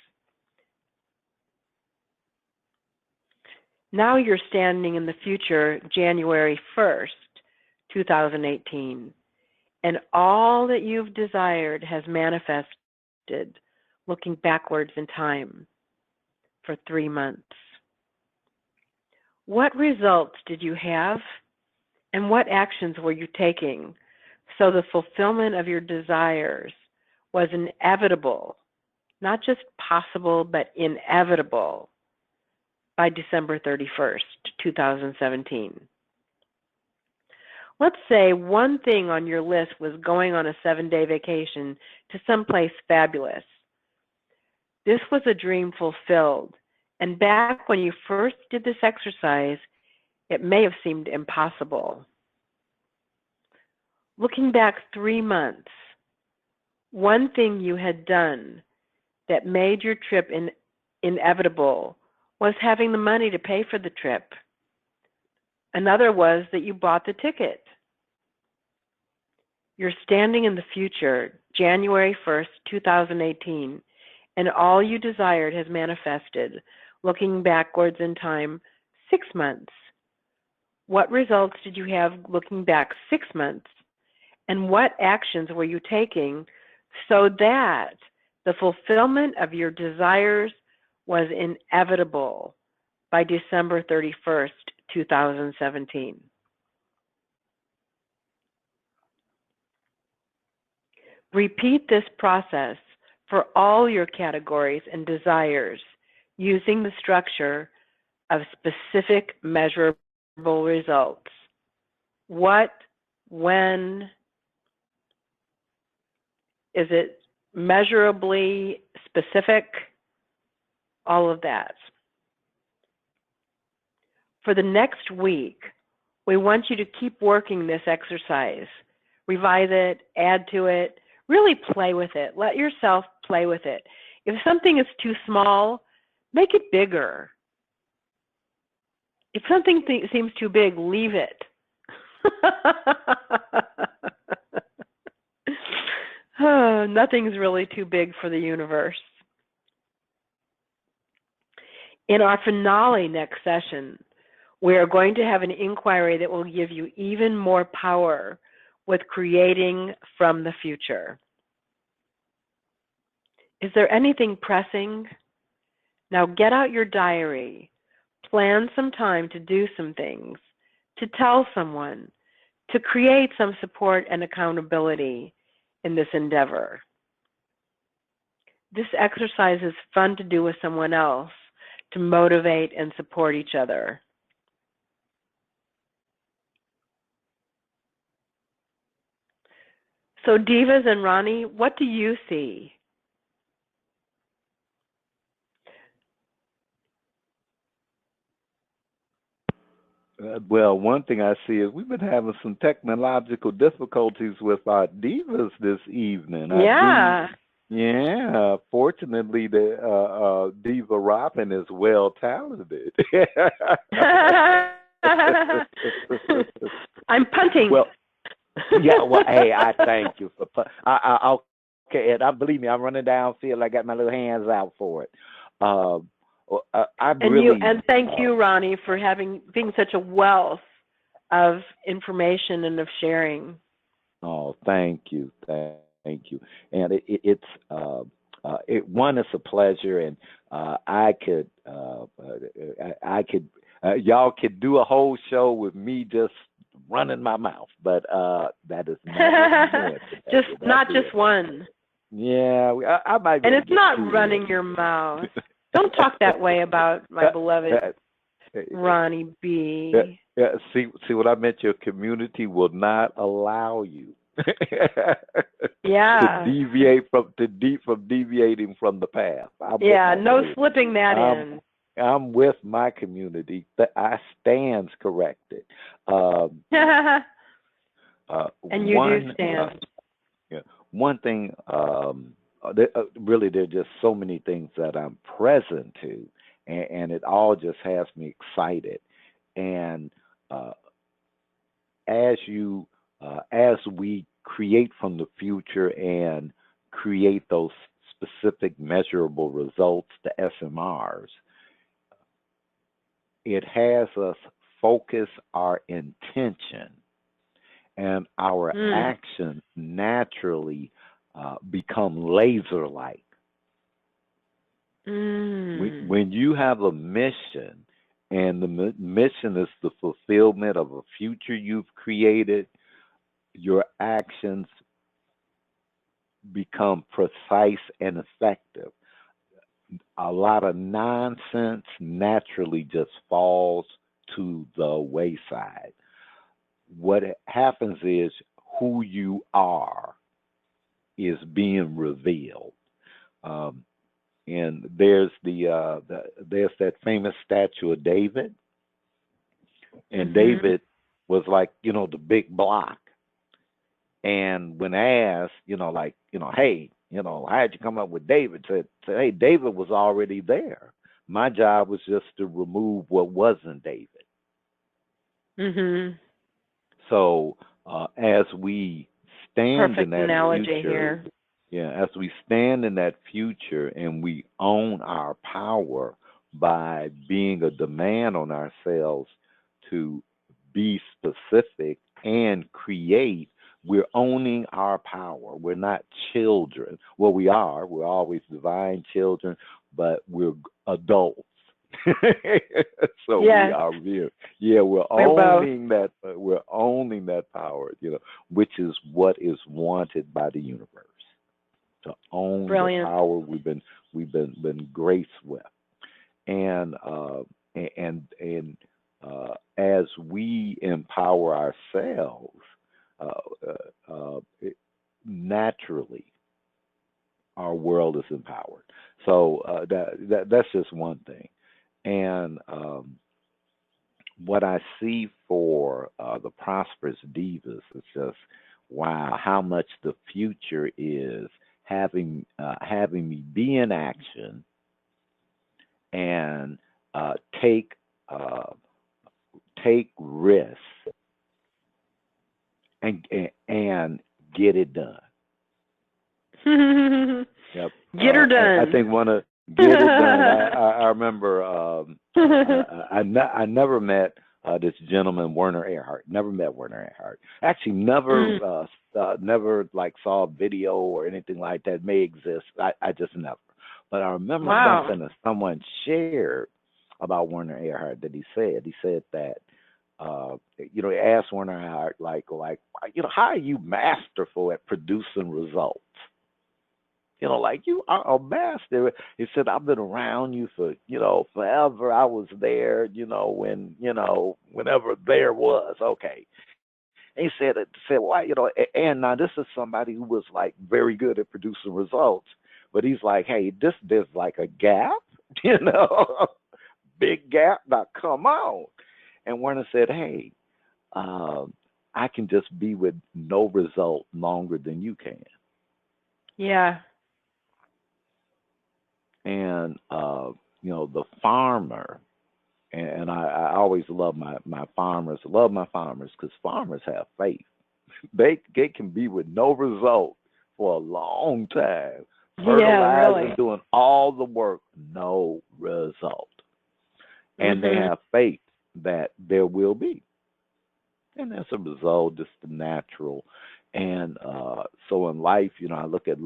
Now you're standing in the future, January 1st, 2018, and all that you've desired has manifested looking backwards in time for 3 months. What results did you have, and what actions were you taking so the fulfillment of your desires was inevitable, not just possible, but inevitable by December 31st, 2017? Let's say one thing on your list was going on a 7-day vacation to someplace fabulous. This was a dream fulfilled, and back when you first did this exercise, it may have seemed impossible. Looking back 3 months, one thing you had done that made your trip inevitable was having the money to pay for the trip. Another was that you bought the ticket. You're standing in the future, January 1st, 2018, and all you desired has manifested, looking backwards in time 6 months. What results did you have looking back 6 months? And what actions were you taking so that the fulfillment of your desires was inevitable by December 31st, 2017? Repeat this process for all your categories and desires using the structure of specific measurable results. What, when, is it measurably specific? All of that. For the next week, we want you to keep working this exercise. Revise it, add to it, really play with it. Let yourself play with it. If something is too small, make it bigger. If something seems too big, leave it. Oh, nothing's really too big for the universe. In our finale next session, we are going to have an inquiry that will give you even more power with creating from the future. Is there anything pressing? Now get out your diary, plan some time to do some things, to tell someone, to create some support and accountability in this endeavor. This exercise is fun to do with someone else to motivate and support each other. So Divas and Ronnie, what do you see? Well, one thing I see is we've been having some technological difficulties with our divas this evening. Yeah. Yeah. Fortunately, the Diva Robin is well talented. I'm punting. Well, yeah. Well, hey, I thank you for. Okay, and believe me, I'm running downfield. I got my little hands out for it. And thank you, Ronnie, for being such a wealth of information and of sharing. Oh, thank you, thank you. And it's it's a pleasure, and y'all could do a whole show with me just running my mouth, but that is not just one. Yeah, I might. And it's not running your mouth. Don't talk that way about my beloved Ronnie B. See what I meant? Your community will not allow you to deviate from deviating from the path. No slipping that in. I'm with my community. I stands corrected. And you do stand. One thing, really, there are just so many things that I'm present to, and it all just has me excited. And as we create from the future and create those specific measurable results, the SMRs, it has us focus our intention, and our actions naturally become laser-like. When you have a mission, and the mission is the fulfillment of a future you've created, your actions become precise and effective. A lot of nonsense naturally just falls to the wayside. What happens is who you are is being revealed. And there's there's that famous statue of David, and David was like, the big block. And when asked, hey, how'd you come up with David? Said, hey, David was already there. My job was just to remove what wasn't David. So as we stand in that future, as we stand in that future and we own our power by being a demand on ourselves to be specific and create, we're owning our power. We're not children. Well, we are. We're always divine children, but we're adults. So we are real. Yeah, we're owning that. We're owning that power. Which is what is wanted by the universe. To own the power we've been graced with, and as we empower ourselves, naturally, our world is empowered. So that's just one thing. And what I see for the prosperous divas is just, wow, how much the future is having me be in action and take risks and get it done. Yep. Get her done. I think get it done. I remember I never met this gentleman, Werner Erhard. Never met Werner Erhard. Actually, never saw a video or anything like that. May exist. I just never. But I remember something that someone shared about Werner Erhard that he said. He said that asked one of her, how are you masterful at producing results? Like you are a master. He said, I've been around you for, forever. I was there, whenever there was. Okay. And he said, why, and now this is somebody who was like very good at producing results, but he's like, hey, there's like a gap, big gap. Now come on. And Werner said, hey, I can just be with no result longer than you can. Yeah. And the farmer, and I always love my farmers. Love my farmers because farmers have faith. They can be with no result for a long time. Fertilizing, really. doing all the work, no result. And they have faith that there will be. And as a result, it's the natural. And so in life, I look at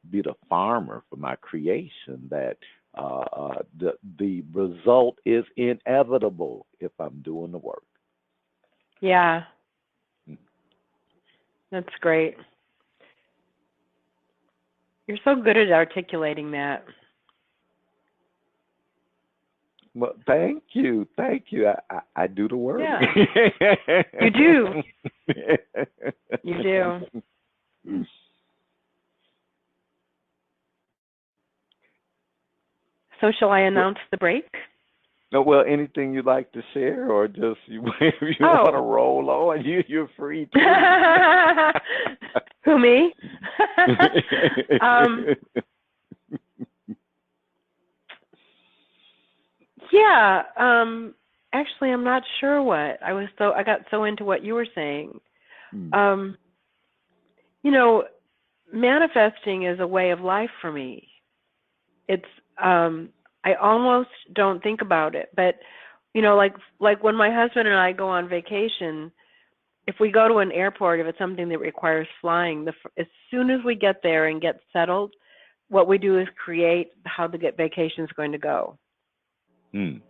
be the farmer for my creation, that the result is inevitable if I'm doing the work. Yeah. That's great. You're so good at articulating that. Well, thank you. I do the work. Yeah. You do. You do. So shall I announce the break? No, well, anything you'd like to share, or just if you want to roll on, you're free to. Who, me? Yeah. Actually, I'm not sure what I got so into what you were saying. Manifesting is a way of life for me. It's I almost don't think about it, but like when my husband and I go on vacation, if we go to an airport, if it's something that requires flying, as soon as we get there and get settled, what we do is create how the vacation is going to go. And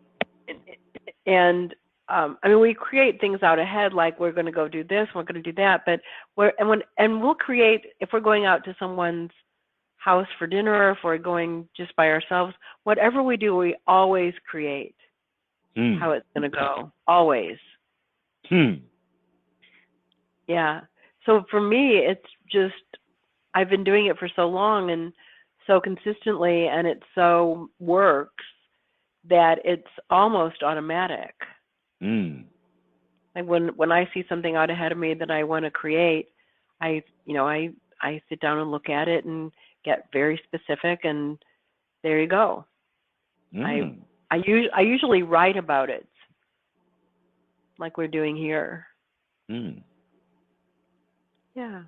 we create things out ahead, like we're going to go do this, we're going to do that, but we'll create, if we're going out to someone's house for dinner, or if we're going just by ourselves, whatever we do, we always create how it's going to go. Always. Yeah. So for me, it's just, I've been doing it for so long and so consistently, and it so works that it's almost automatic. Like when I see something out ahead of me that I want to create, I sit down and look at it and get very specific, and there you go. I usually write about it, like we're doing here. Yeah.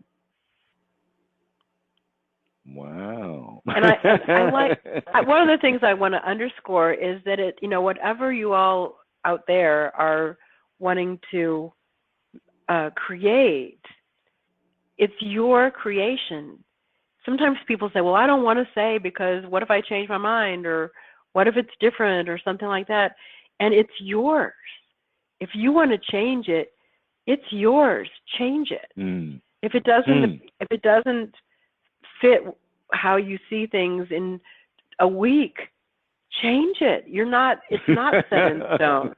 Wow. And I like one of the things I want to underscore is that whatever you all out there are wanting to create, it's your creation. Sometimes people say, well, I don't want to say because what if I change my mind, or what if it's different, or something like that. And it's yours. If you want to change it, it's yours. Change it. If it doesn't fit how you see things in a week, change it. It's not set in stone.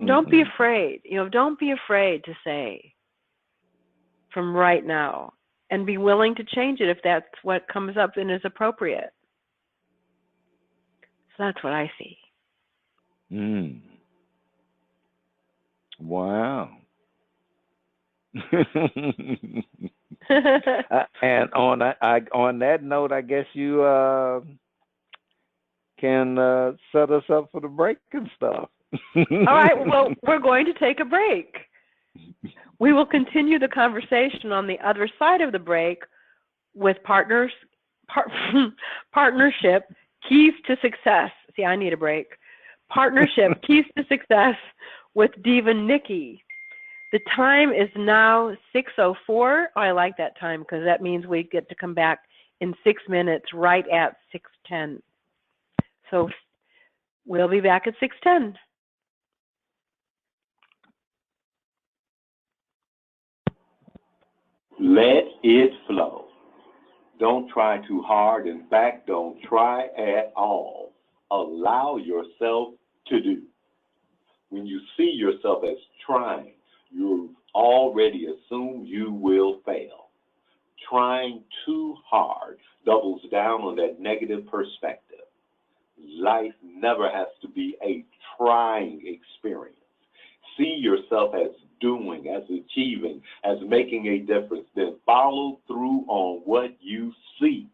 Don't be afraid. Don't be afraid to say from right now, and be willing to change it if that's what comes up and is appropriate. So that's what I see. Wow. And on that note, I guess you can set us up for the break and stuff. All right. Well, we're going to take a break. We will continue the conversation on the other side of the break with partnership, keys to success. See, I need a break. Partnership, keys to success with Diva Nikki. The time is now 6:04. Oh, I like that time because that means we get to come back in 6 minutes, right at 6:10. So we'll be back at 6:10. Let it flow. Don't try too hard. In fact, don't try at all. Allow yourself to do. When you see yourself as trying, you already assume you will fail. Trying too hard doubles down on that negative perspective. Life never has to be a trying experience. See yourself as doing, as achieving, as making a difference. Then follow through on what you see.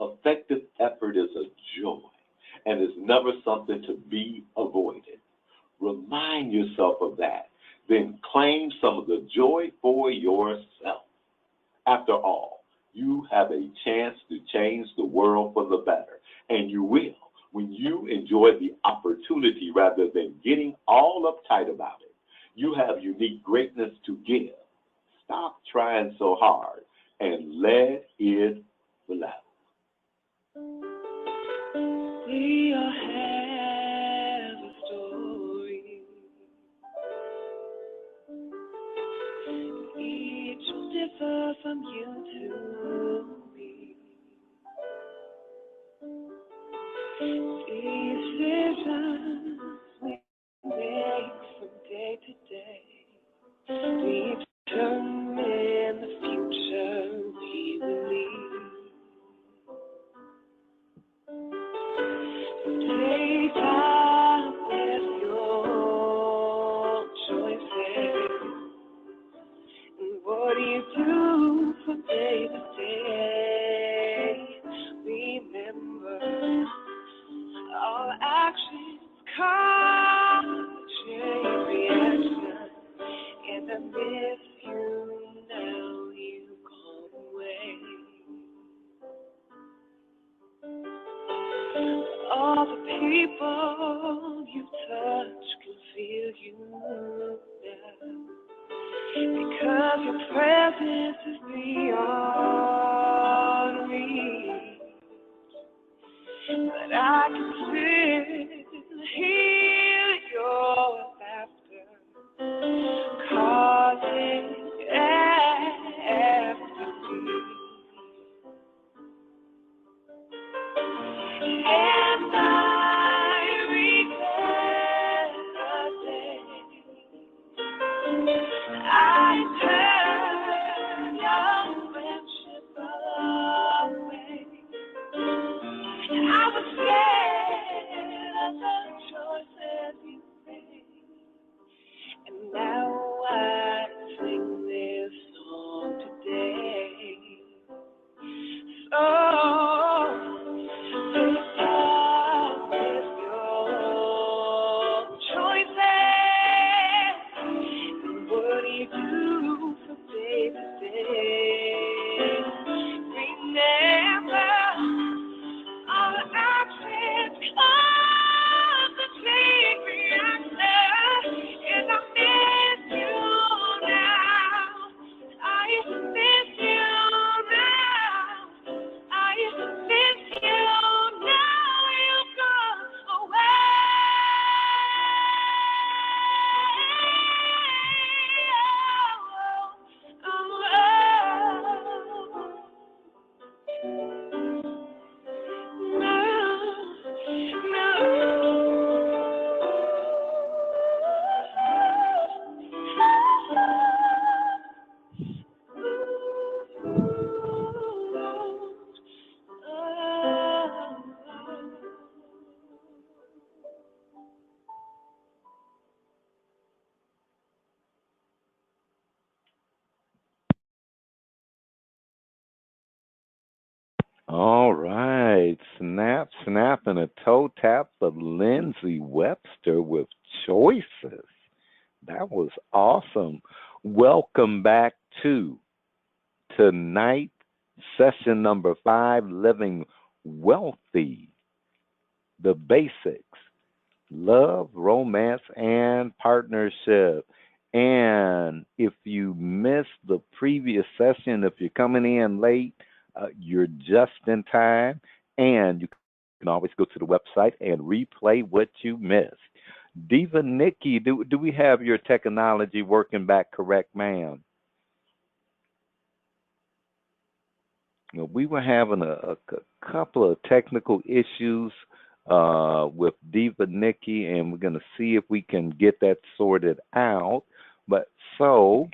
Effective effort is a joy and is never something to be avoided. Remind yourself of that. Then claim some of the joy for yourself. After all, you have a chance to change the world for the better, and you will when you enjoy the opportunity rather than getting all uptight about it. You have unique greatness to give. Stop trying so hard and let it flow. We all have a story. Each will differ from you to me. Decisions we make from day to day, we determine the future we will lead. Take time with your choices. And what do you do from day to day? Remember, all actions come with chain reaction. And I miss you now, you've gone away. All the people you touch can feel you now, because your presence is beyond reach. But I can still hear your laughter calling after me. And I regret the day I turned your friendship away. I was scared of the choices you made. And now I sing this song today. So take time with your choices. And what do you do from day to day? Remember, all the actions of the chain reaction. And I miss you now. I miss you now. I miss you now. You've gone away. All right. Snap, snap, and a toe tap for Lindsay Webster with choices. That was awesome. Welcome back to tonight, session number 5, Living Wealthy. The basics: love, romance, and partnership. And if you missed the previous session, if you're coming in late, you're just in time. And you can always go to the website and replay what you missed. Diva Nikki, do we have your technology working back correct, ma'am? We were having a couple of technical issues with Diva Nikki, and we're going to see if we can get that sorted out. But so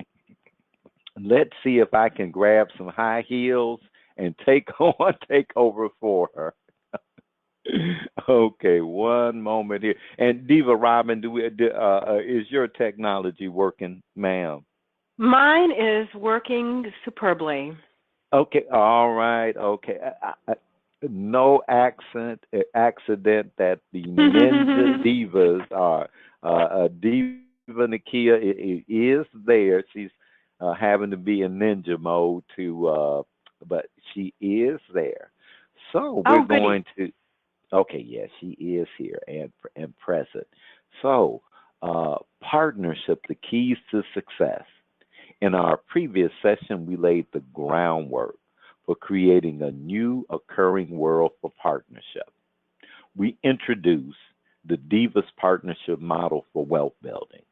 let's see if I can grab some high heels and take over for her. Okay, one moment here. And Diva Robin, is your technology working, ma'am? Mine is working superbly. Okay, all right, okay. No accident that the Ninja Divas are. Diva Nakia is there. She's having to be in ninja mode but she is there. So we're Oh, goody. going to. Okay, yes, she is here and present. So, partnership, the keys to success. In our previous session, we laid the groundwork for creating a new occurring world for partnership. We introduced the Divas Partnership Model for wealth building.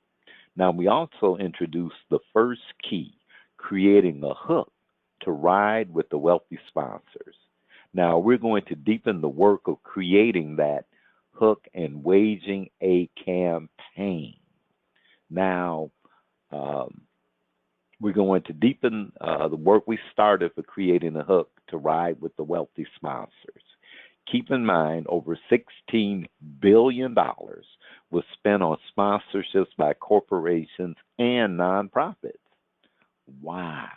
Now, we also introduced the first key, creating a hook to ride with the wealthy sponsors. Now, we're going to deepen the work of creating that hook and waging a campaign. Now, we're going to deepen the work we started for creating a hook to ride with the wealthy sponsors. Keep in mind, over $16 billion was spent on sponsorships by corporations and nonprofits. Why?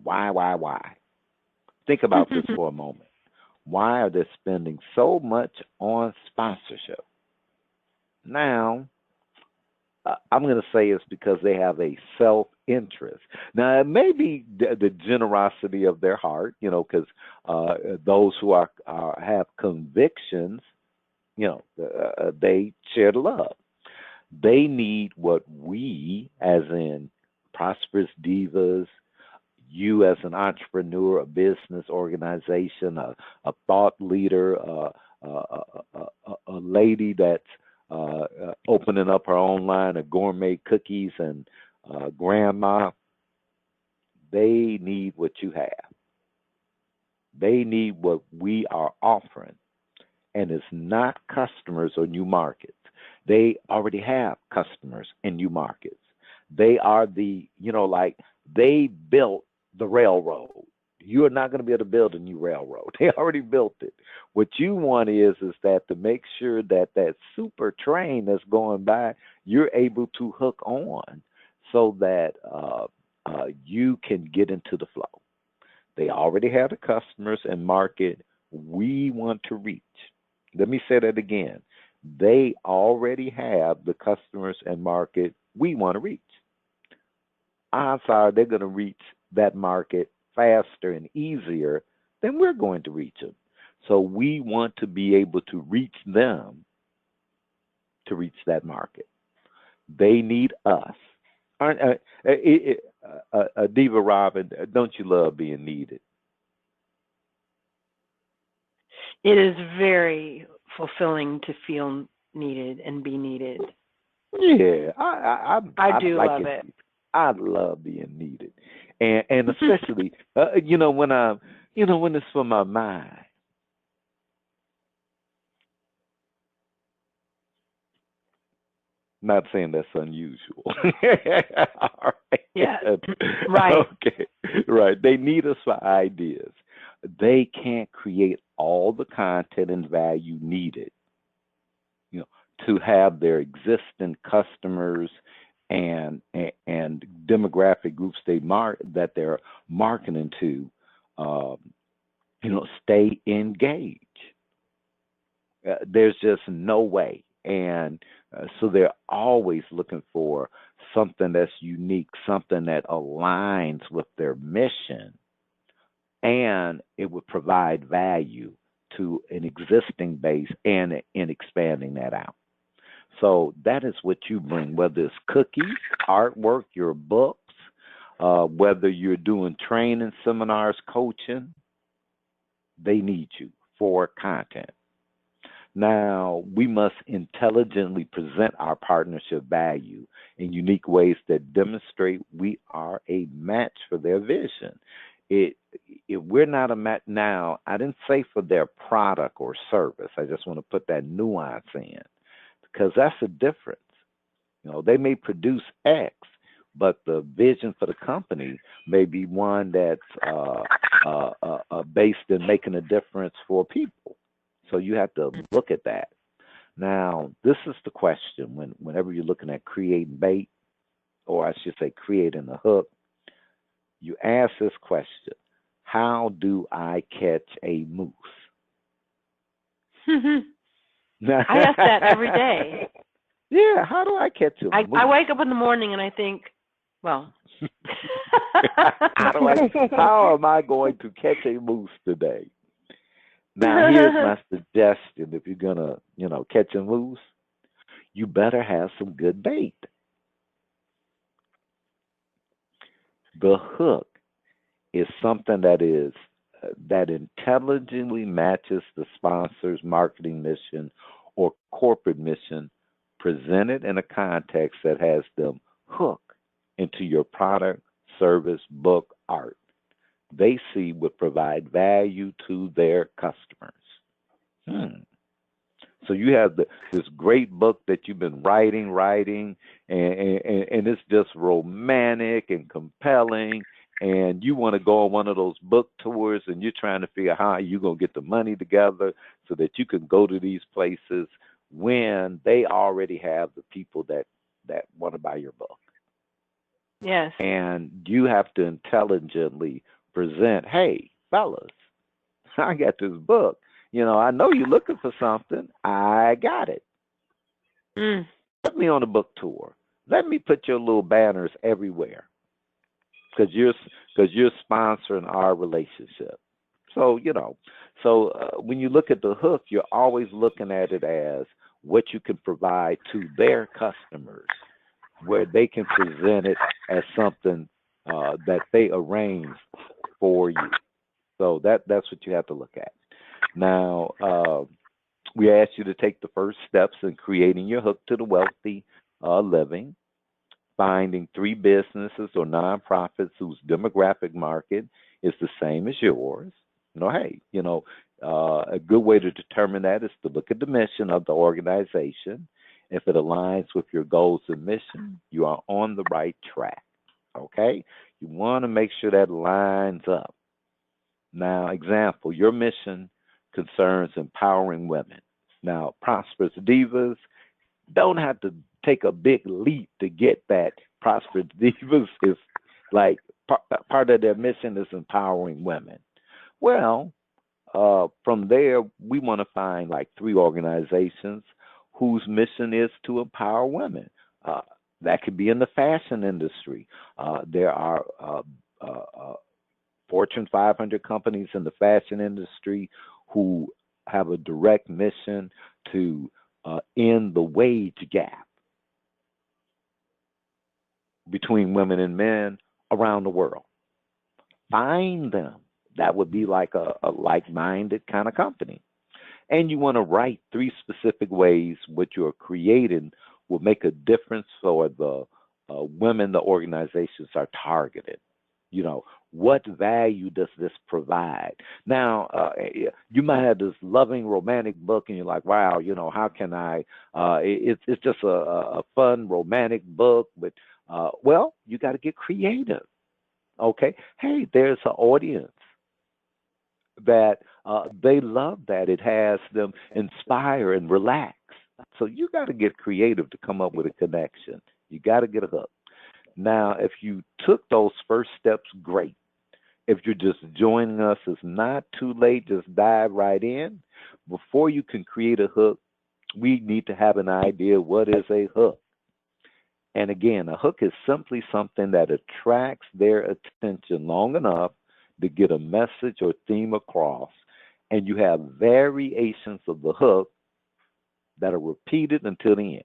Why? Think about this for a moment. Why are they spending so much on sponsorship? Now, I'm going to say it's because they have a self-interest. Now, it may be the generosity of their heart, because those who have convictions, they share the love. They need what we, as in prosperous divas, you as an entrepreneur, a business organization, a thought leader, a lady that's opening up her own line of gourmet cookies and grandma, they need what you have. They need what we are offering. And it's not customers or new markets. They already have customers in new markets. They are they built the railroad. You are not going to be able to build a new railroad. They already built it. What you want is that to make sure that super train that's going by, you're able to hook on so that you can get into the flow. They already have the customers and market we want to reach. Let me say that again. They already have the customers and market we want to reach. Odds are they're going to reach that market faster and easier than we're going to reach them. So we want to be able to reach them to reach that market. They need us. Diva Robin, don't you love being needed? It is very fulfilling to feel needed and be needed. Yeah, I do like love it. I love being needed, and especially when it's for my mind. Not saying that's unusual. All right. Yeah. Right. Okay. Right. They need us for ideas. They can't create all the content and value needed, to have their existing customers and demographic groups that they're marketing to, stay engaged. There's just no way, and so they're always looking for something that's unique, something that aligns with their mission, and it would provide value to an existing base and in expanding that out. So that is what you bring, whether it's cookies, artwork, your books, whether you're doing training, seminars, coaching, they need you for content. Now, we must intelligently present our partnership value in unique ways that demonstrate we are a match for their vision. it, we're not a match now. I didn't say for their product or service. I just want to put that nuance in because that's the difference. They may produce X, but the vision for the company may be one that's based in making a difference for people. So you have to look at that. Now, this is the question whenever you're looking at creating bait, or I should say creating a hook, you ask this question: how do I catch a moose? I ask that every day. Yeah, how do I catch a moose? I wake up in the morning and I think, well, how am I going to catch a moose today? Now, here's my suggestion: if you're gonna, catch a moose, you better have some good bait. The hook is something that intelligently matches the sponsor's marketing mission or corporate mission, presented in a context that has them hook into your product, service, book, art they see would provide value to their customers. So you have this great book that you've been writing, and it's just romantic and compelling, and you want to go on one of those book tours, and you're trying to figure out how you're going to get the money together so that you can go to these places when they already have the people that want to buy your book. Yes. And you have to intelligently present, hey, fellas, I got this book. I know you're looking for something. I got it. Put me on a book tour. Let me put your little banners everywhere because you're sponsoring our relationship. So, when you look at the hook, you're always looking at it as what you can provide to their customers, where they can present it as something that they arrange for you. So that's what you have to look at. Now, we ask you to take the first steps in creating your hook to the wealthy living, finding 3 businesses or nonprofits whose demographic market is the same as yours. A good way to determine that is to look at the mission of the organization. If it aligns with your goals and mission, you are on the right track. Okay? You want to make sure that lines up. Now, example, your mission concerns empowering women. Now, Prosperous Divas don't have to take a big leap to get that. Prosperous Divas is like part of their mission is empowering women. Well, from there, we want to find like 3 organizations whose mission is to empower women. That could be in the fashion industry. There are Fortune 500 companies in the fashion industry who have a direct mission to end the wage gap between women and men around the world. Find them. That would be like a like-minded kind of company. And you want to write 3 specific ways what you're creating will make a difference for the women the organizations are targeted. What value does this provide? Now, you might have this loving romantic book and you're like, wow, how can I, it's just a fun romantic book, but, well, you got to get creative. Okay. Hey, there's an audience that they love that. It has them inspire and relax. So you got to get creative to come up with a connection. You got to get a hook. Now, if you took those first steps, great. If you're just joining us, it's not too late. Just dive right in. Before you can create a hook, we need to have an idea what is a hook. And again, a hook is simply something that attracts their attention long enough to get a message or theme across. And you have variations of the hook that are repeated until the end.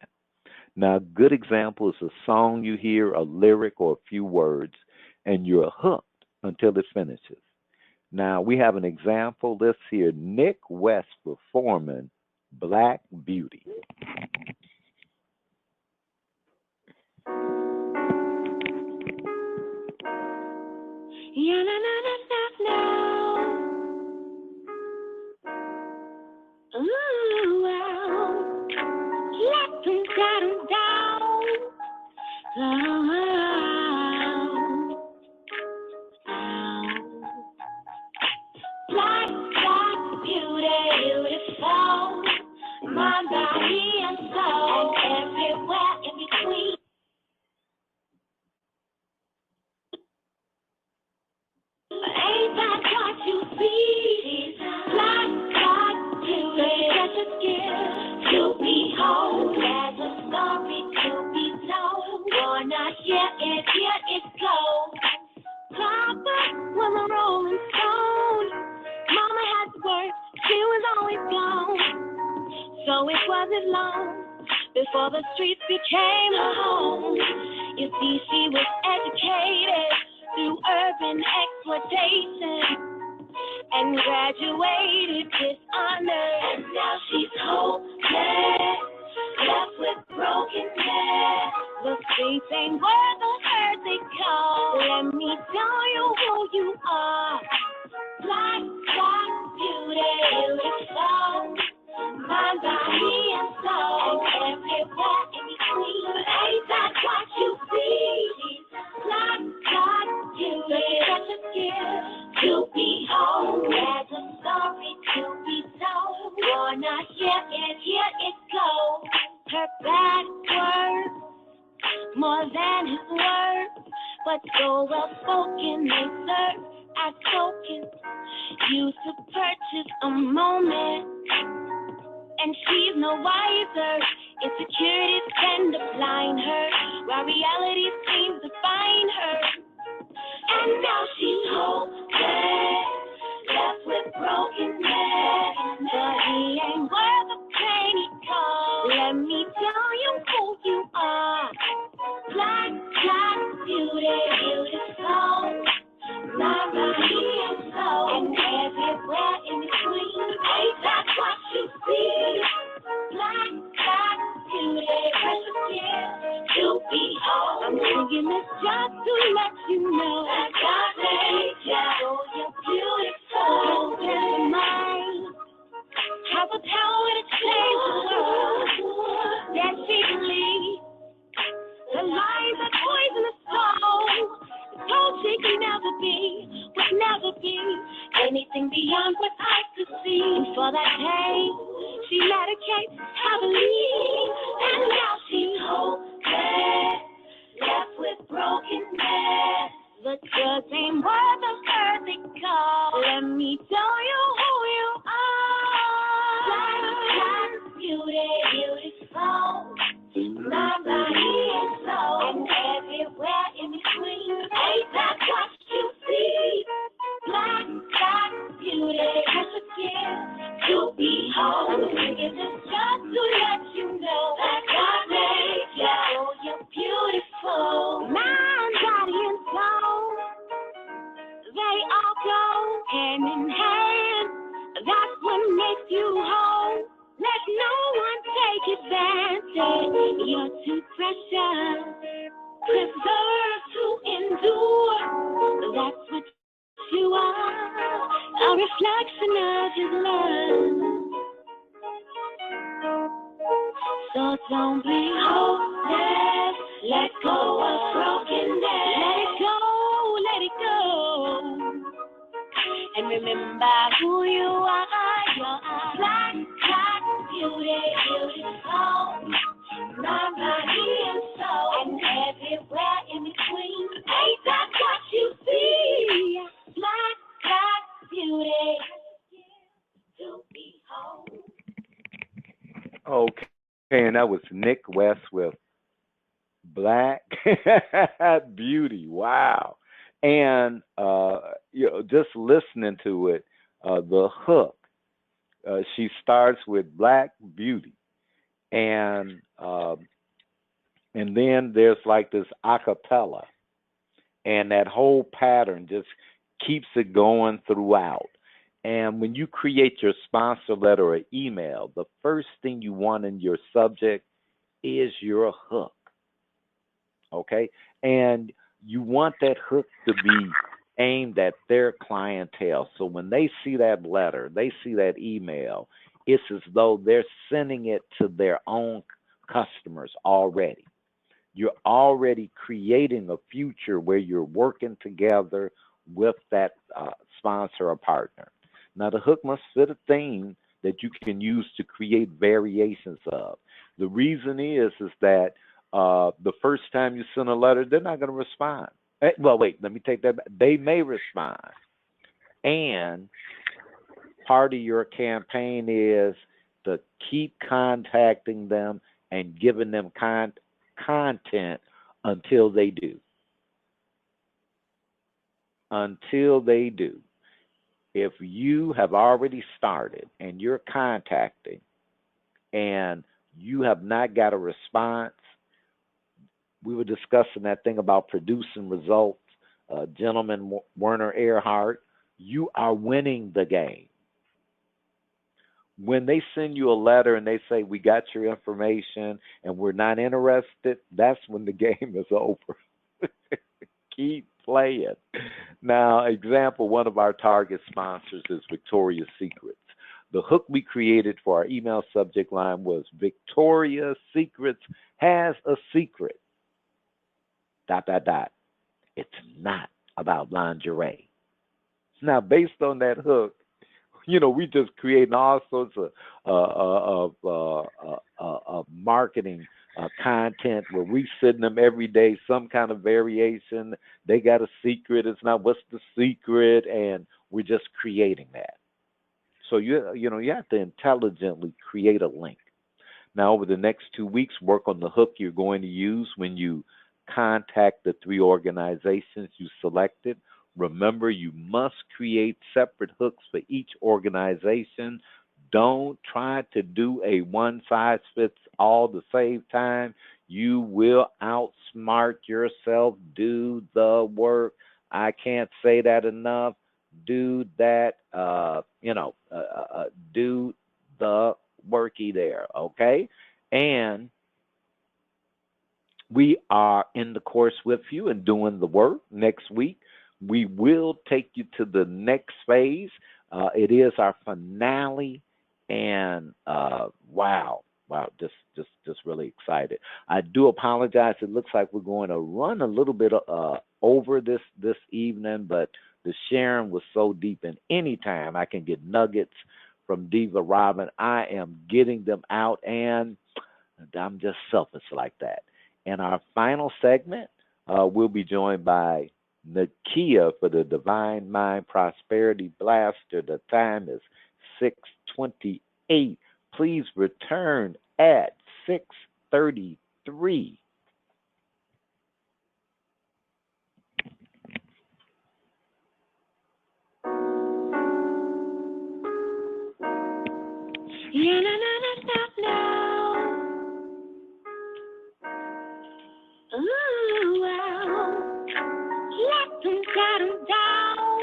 Now, a good example is a song you hear, a lyric or a few words, and you're hooked until it finishes. Now, we have an example. Let's hear Nick West performing Black Beauty. Yeah, na, na, na, na. Black, black beauty, beautiful. My body and soul, and everywhere in between. Ain't that what you see? Black, black beauty, such a gift to behold. There's a story to be told. Wanna hear it, here it goes. Papa was a rolling stone. Mama had to work, she was always gone. So it wasn't long before the streets became her home. You see, she was educated through urban exploitation and graduated with honors. And now she's hopeless, left with broken head. The streets ain't worth the hurt they call. Let me tell you who you are. Black, black beauty, beautiful. My body and soul, and everywhere in between. Ain't that what you see? Black, black beauty, such a gift to behold. There's a story to be told. Wanna hear it, here it goes. Her bad words, more than his words, but so well spoken they serve as tokens used to purchase a moment. And she's no wiser. Insecurities tend to blind her, while reality seems to find her. And now she's hopeless, left with broken head. But he ain't worth a penny cost. Let me tell you who you are. Black, black beauty, beautiful. My body and soul, and everywhere in between. Ain't that what you see? Black, black beauty, precious gift to behold. I'm singing this just to let you know that God made you. Oh, you're beautiful. Your mind have the power to change the world. That she believes the lies that poison the soul. Told she could never be, would never be anything beyond what I could see. And for that pain, she medicates heavily. And now she's hopeless, left with broken head. The drugs ain't worth the hurt they call. Let me tell you who you are. Black, black beauty, beautiful. My body and soul, and everywhere in between. Ain't that what you see? Black, black beauty, precious gift to behold. I'm singing this just to let you know that God made you. Oh, you're beautiful. Mind, body, and soul, they all go hand in hand. That's what makes you whole. Let no one take advantage. You're too precious, preserved to endure. That's what you are, a reflection of His love. So don't be hopeless. Let go of brokenness. Let it go, let it go. And remember who you are. You're black, black beauty, beautiful. My body and soul, and everywhere in between. Ain't that what you see? Black, black beauty to behold. Okay, and that was Nick West with Black Beauty. Wow. And just listening to it, the hook, she starts with Black Beauty, and then there's like this acapella, and that whole pattern just keeps it going throughout. And when you create your sponsor letter or email, the first thing you want in your subject is your hook. Okay? And you want that hook to be aimed at their clientele. So when they see that letter, they see that email, it's as though they're sending it to their own customers already. You're already creating a future where you're working together with that sponsor or partner. Now, the hook must fit a theme that you can use to create variations of. The reason is that the first time you send a letter, they're not going to respond. Well, wait, let me take that back. They may respond. And part of your campaign is to keep contacting them and giving them content until they do. Until they do. If you have already started and you're contacting and you have not got a response, we were discussing that thing about producing results. Gentleman Werner Earhart, you are winning the game. When they send you a letter and they say, we got your information and we're not interested, that's when the game is over. Keep playing. Now, example, one of our target sponsors is Victoria's Secrets. The hook we created for our email subject line was Victoria's Secrets has a secret. ... It's not about lingerie. Now, based on that hook, we just creating all sorts of marketing content where we send them every day some kind of variation. They got a secret. It's not what's the secret, and we're just creating that. So you have to intelligently create a link. Now, over the next 2 weeks, work on the hook you're going to use when you contact the 3 organizations you selected. Remember, you must create separate hooks for each organization. Don't try to do a one-size-fits-all to save time. You will outsmart yourself. Do the work. I can't say that enough. Do that, do the worky there, okay? And we are in the course with you and doing the work. Next week, we will take you to the next phase. It is our finale, and wow, just really excited. I do apologize. It looks like we're going to run a little bit over this evening, but the sharing was so deep, and anytime I can get nuggets from Diva Robin, I am getting them out, and I'm just selfish like that. In our final segment, we'll be joined by Nakia for the Divine Mind Prosperity Blaster. The time is 6:28. Please return at 6:33. Ooh, wow. Let them cut them down.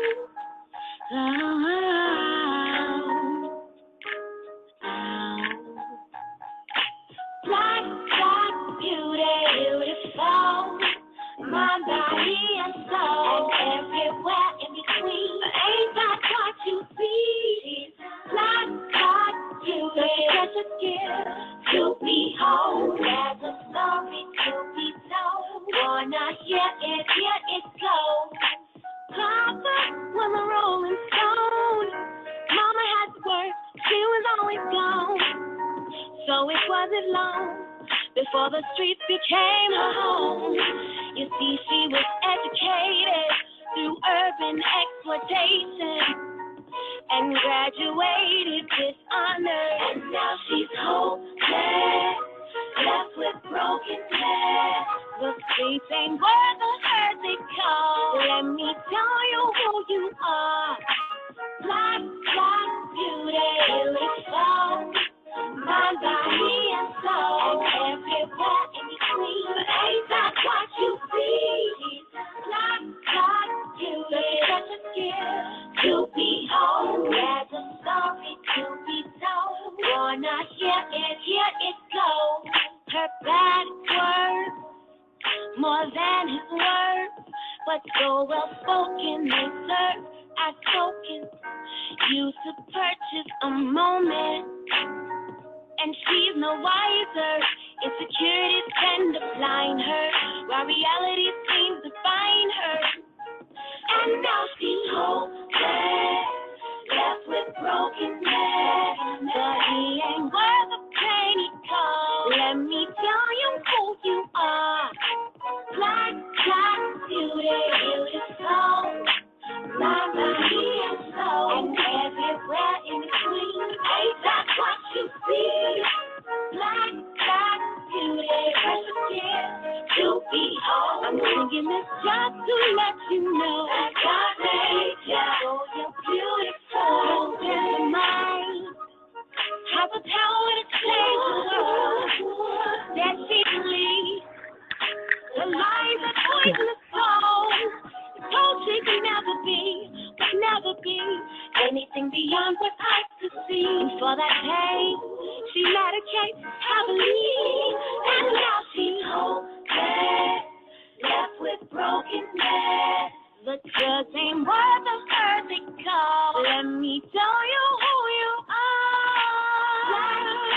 Black beauty, beautiful. My body and soul, everywhere in between. Ain't that what you see? Black beauty, such a gift to behold. There's a story to be told. Wanna hear it go. Papa was a rolling stone. Mama had to work, she was always gone. So it wasn't long before the streets became her home. You see, she was educated through urban exploitation and graduated with honors. And now she's hopeless, left with broken glass. The streets ain't worth the hurt they call. Let me tell you who you are. Black beauty, beautiful. Mind, body, and soul, everywhere in between. Ain't that what you see? Black beauty, such a gift to behold. There's a story to be told. Wanna hear it go. Her bad words, more than his words, but so well spoken, they serve as tokens used to purchase a moment. And she's no wiser Insecurities tend to blind her, while reality seems to find her. And now she's hopeless, left with brokenness. But he ain't worth the pain he caused. Let me tell you who you are. Black, black beauty, beautiful. My body and soul, and everywhere in between. Ain't that what you see? Black, black beauty, precious skin to behold. I'm singing this just to let you know that God made you. Oh, you're beautiful. And the mind has the power to change the world. That she believes the lies that poisonous soul. Told she could never be anything beyond what I could see. And for that pain, she medicates heavily, and now she's hopeless, left with brokenness. The truth ain't worth the hurt they call. Let me tell you who you are.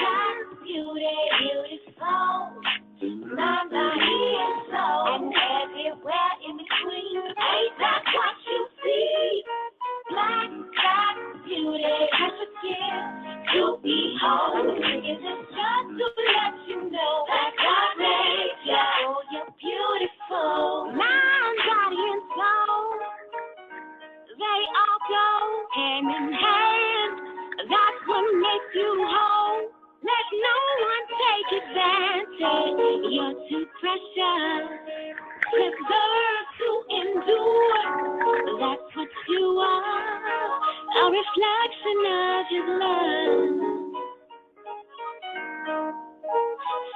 Black beauty, beautiful. My body and soul, and everywhere in between. Ain't that what you see? Black, black beauty, precious skin to behold. I'm singing this just to let you know that God made you. Oh, you're beautiful. Mind, body, and soul, they all go hand in hand. That's what makes you whole. Let no one take advantage. You're too precious, preserve to endure. That's what you are, a reflection of His love.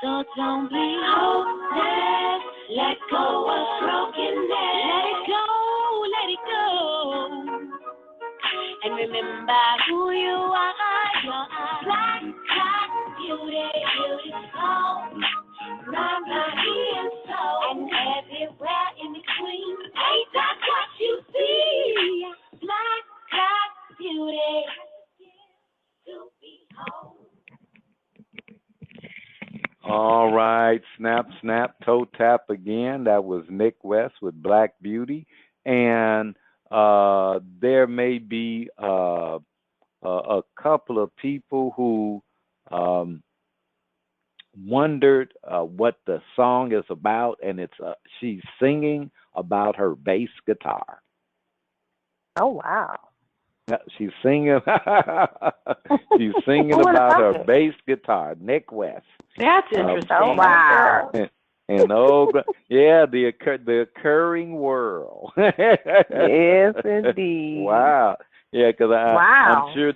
So don't be hopeless. Let go of brokenness. Let it go, let it go. And remember who you are. You're black, black beauty, beautiful. My body and soul, and everywhere in between. Ain't that what you see? Black, black beauty to behold. All right, snap, snap, toe tap again. That was Nick West with Black Beauty, and there may be a couple of people who wondered what the song is about, and it's she's singing about her bass guitar. Oh, wow. She's singing. She's singing about her bass guitar. Nick West. That's interesting. Oh, wow. And yeah, the occurring world. Yes, indeed. Wow. Yeah, because Wow. I'm sure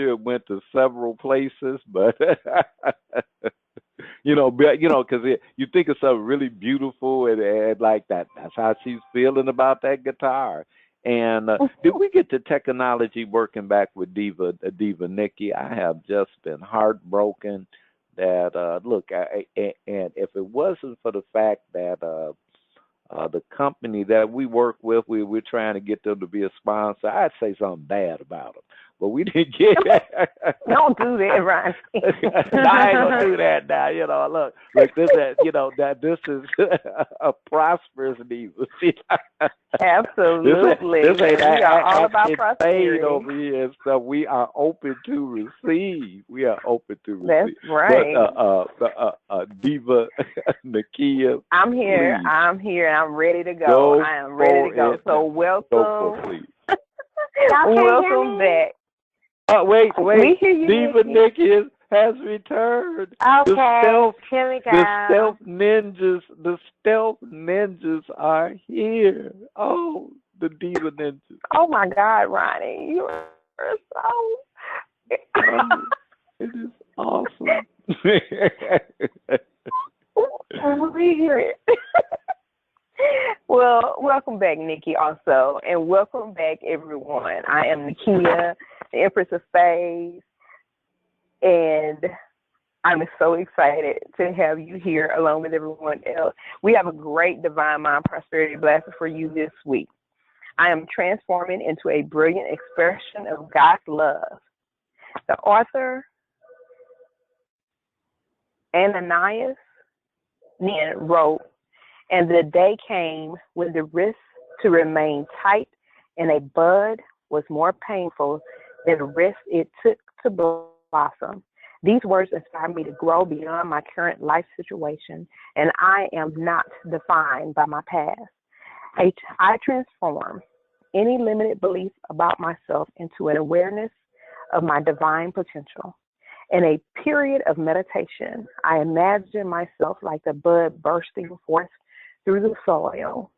it went to several places, but because you think of something really beautiful and like that. That's how she's feeling about that guitar. And did we get the technology working back with Diva Nikki? I have just been heartbroken that look, and if it wasn't for the fact that the company that we work with, we're trying to get them to be a sponsor, I'd say something bad about them. But we didn't get that. Don't do that, Ron. I ain't gonna do that now. Look, this is a prosperous Diva. Absolutely. This ain't we are all about prosperity. over here and stuff. We are open to receive. We are open to receive. That's right. But Diva Nakia, I'm here. please. I'm here. And I'm ready to go. I am ready to go. So welcome. Please. Welcome back. Wait. We hear you, Diva Nikki. Nikki has returned. Okay, here we go. The stealth ninjas are here. Oh, the Diva ninjas. Oh my God, Ronnie, you are so. It is awesome. We hear it. Well, welcome back, Nikki, also, and welcome back, everyone. I am Nakia, the Empress of Faith, and I'm so excited to have you here along with everyone else. We have a great Divine Mind Prosperity blessing for you this week. I am transforming into a brilliant expression of God's love. The author, Ananias Nin wrote, and the day came when the risk to remain tight in a bud was more painful than the risk it took to blossom. These words inspire me to grow beyond my current life situation, and I am not defined by my past. I transform any limited belief about myself into an awareness of my divine potential. In a period of meditation, I imagine myself like the bud bursting forth through the soil.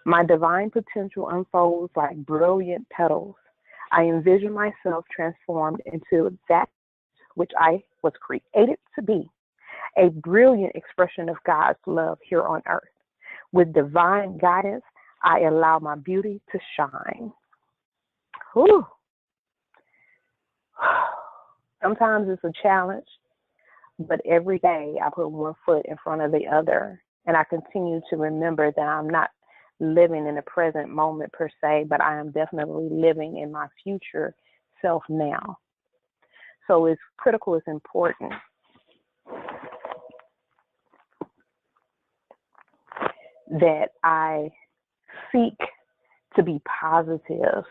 My divine potential unfolds like brilliant petals. I envision myself transformed into that which I was created to be, a brilliant expression of God's love here on earth. With divine guidance, I allow my beauty to shine. Whew. Sometimes it's a challenge, but every day I put one foot in front of the other, and I continue to remember that I'm not living in the present moment per se, but I am definitely living in my future self now. So it's critical, it's important that I seek to be positive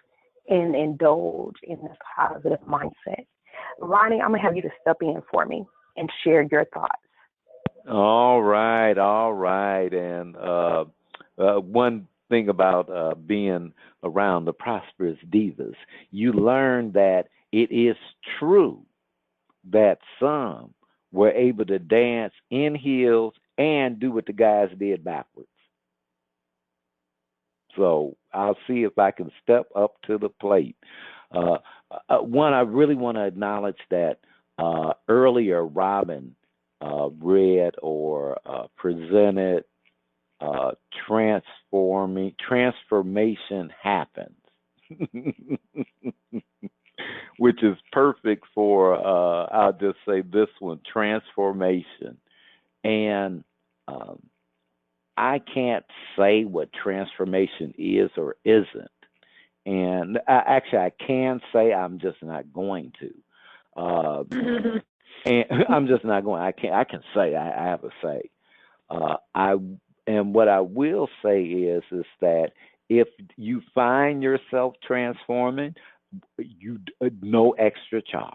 and indulge in a positive mindset. Ronnie, I'm going to have you to step in for me and share your thoughts. All right, all right. And one thing about being around the prosperous divas, you learn that it is true that some were able to dance in heels and do what the guys did backwards. So I'll see if I can step up to the plate. One, I really want to acknowledge that earlier Robin read or presented transformation happens, which is perfect for, I'll just say this one, transformation. And I can't say what transformation is or isn't. And actually, I can say, I'm just not going to. And I'm just not going. I can say. I have a say. And what I will say is that if you find yourself transforming, you no extra charge.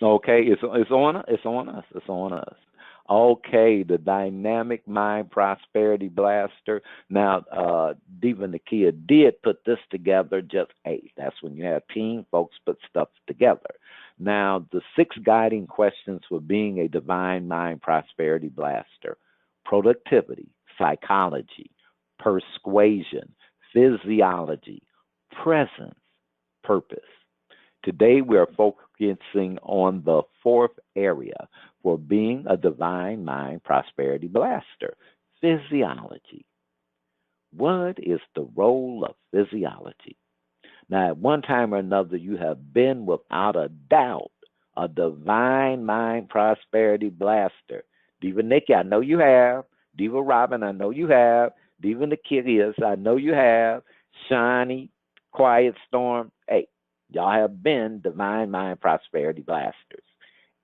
Okay, it's on us. It's on us. It's on us. Okay, the Dynamic Mind Prosperity Blaster. Now, Diva Nakia did put this together just 8. That's when you have team folks put stuff together. Now, the 6 guiding questions for being a Divine Mind Prosperity Blaster: productivity, psychology, persuasion, physiology, presence, purpose. Today, we are focusing on the 4th area for being a Divine Mind Prosperity Blaster: physiology. What is the role of physiology? Now, at one time or another, you have been without a doubt a Divine Mind Prosperity Blaster. Diva Nikki, I know you have. Diva Robin, I know you have. Diva Nakia, I know you have. Shani, Quiet Storm, hey, y'all have been Divine Mind Prosperity Blasters.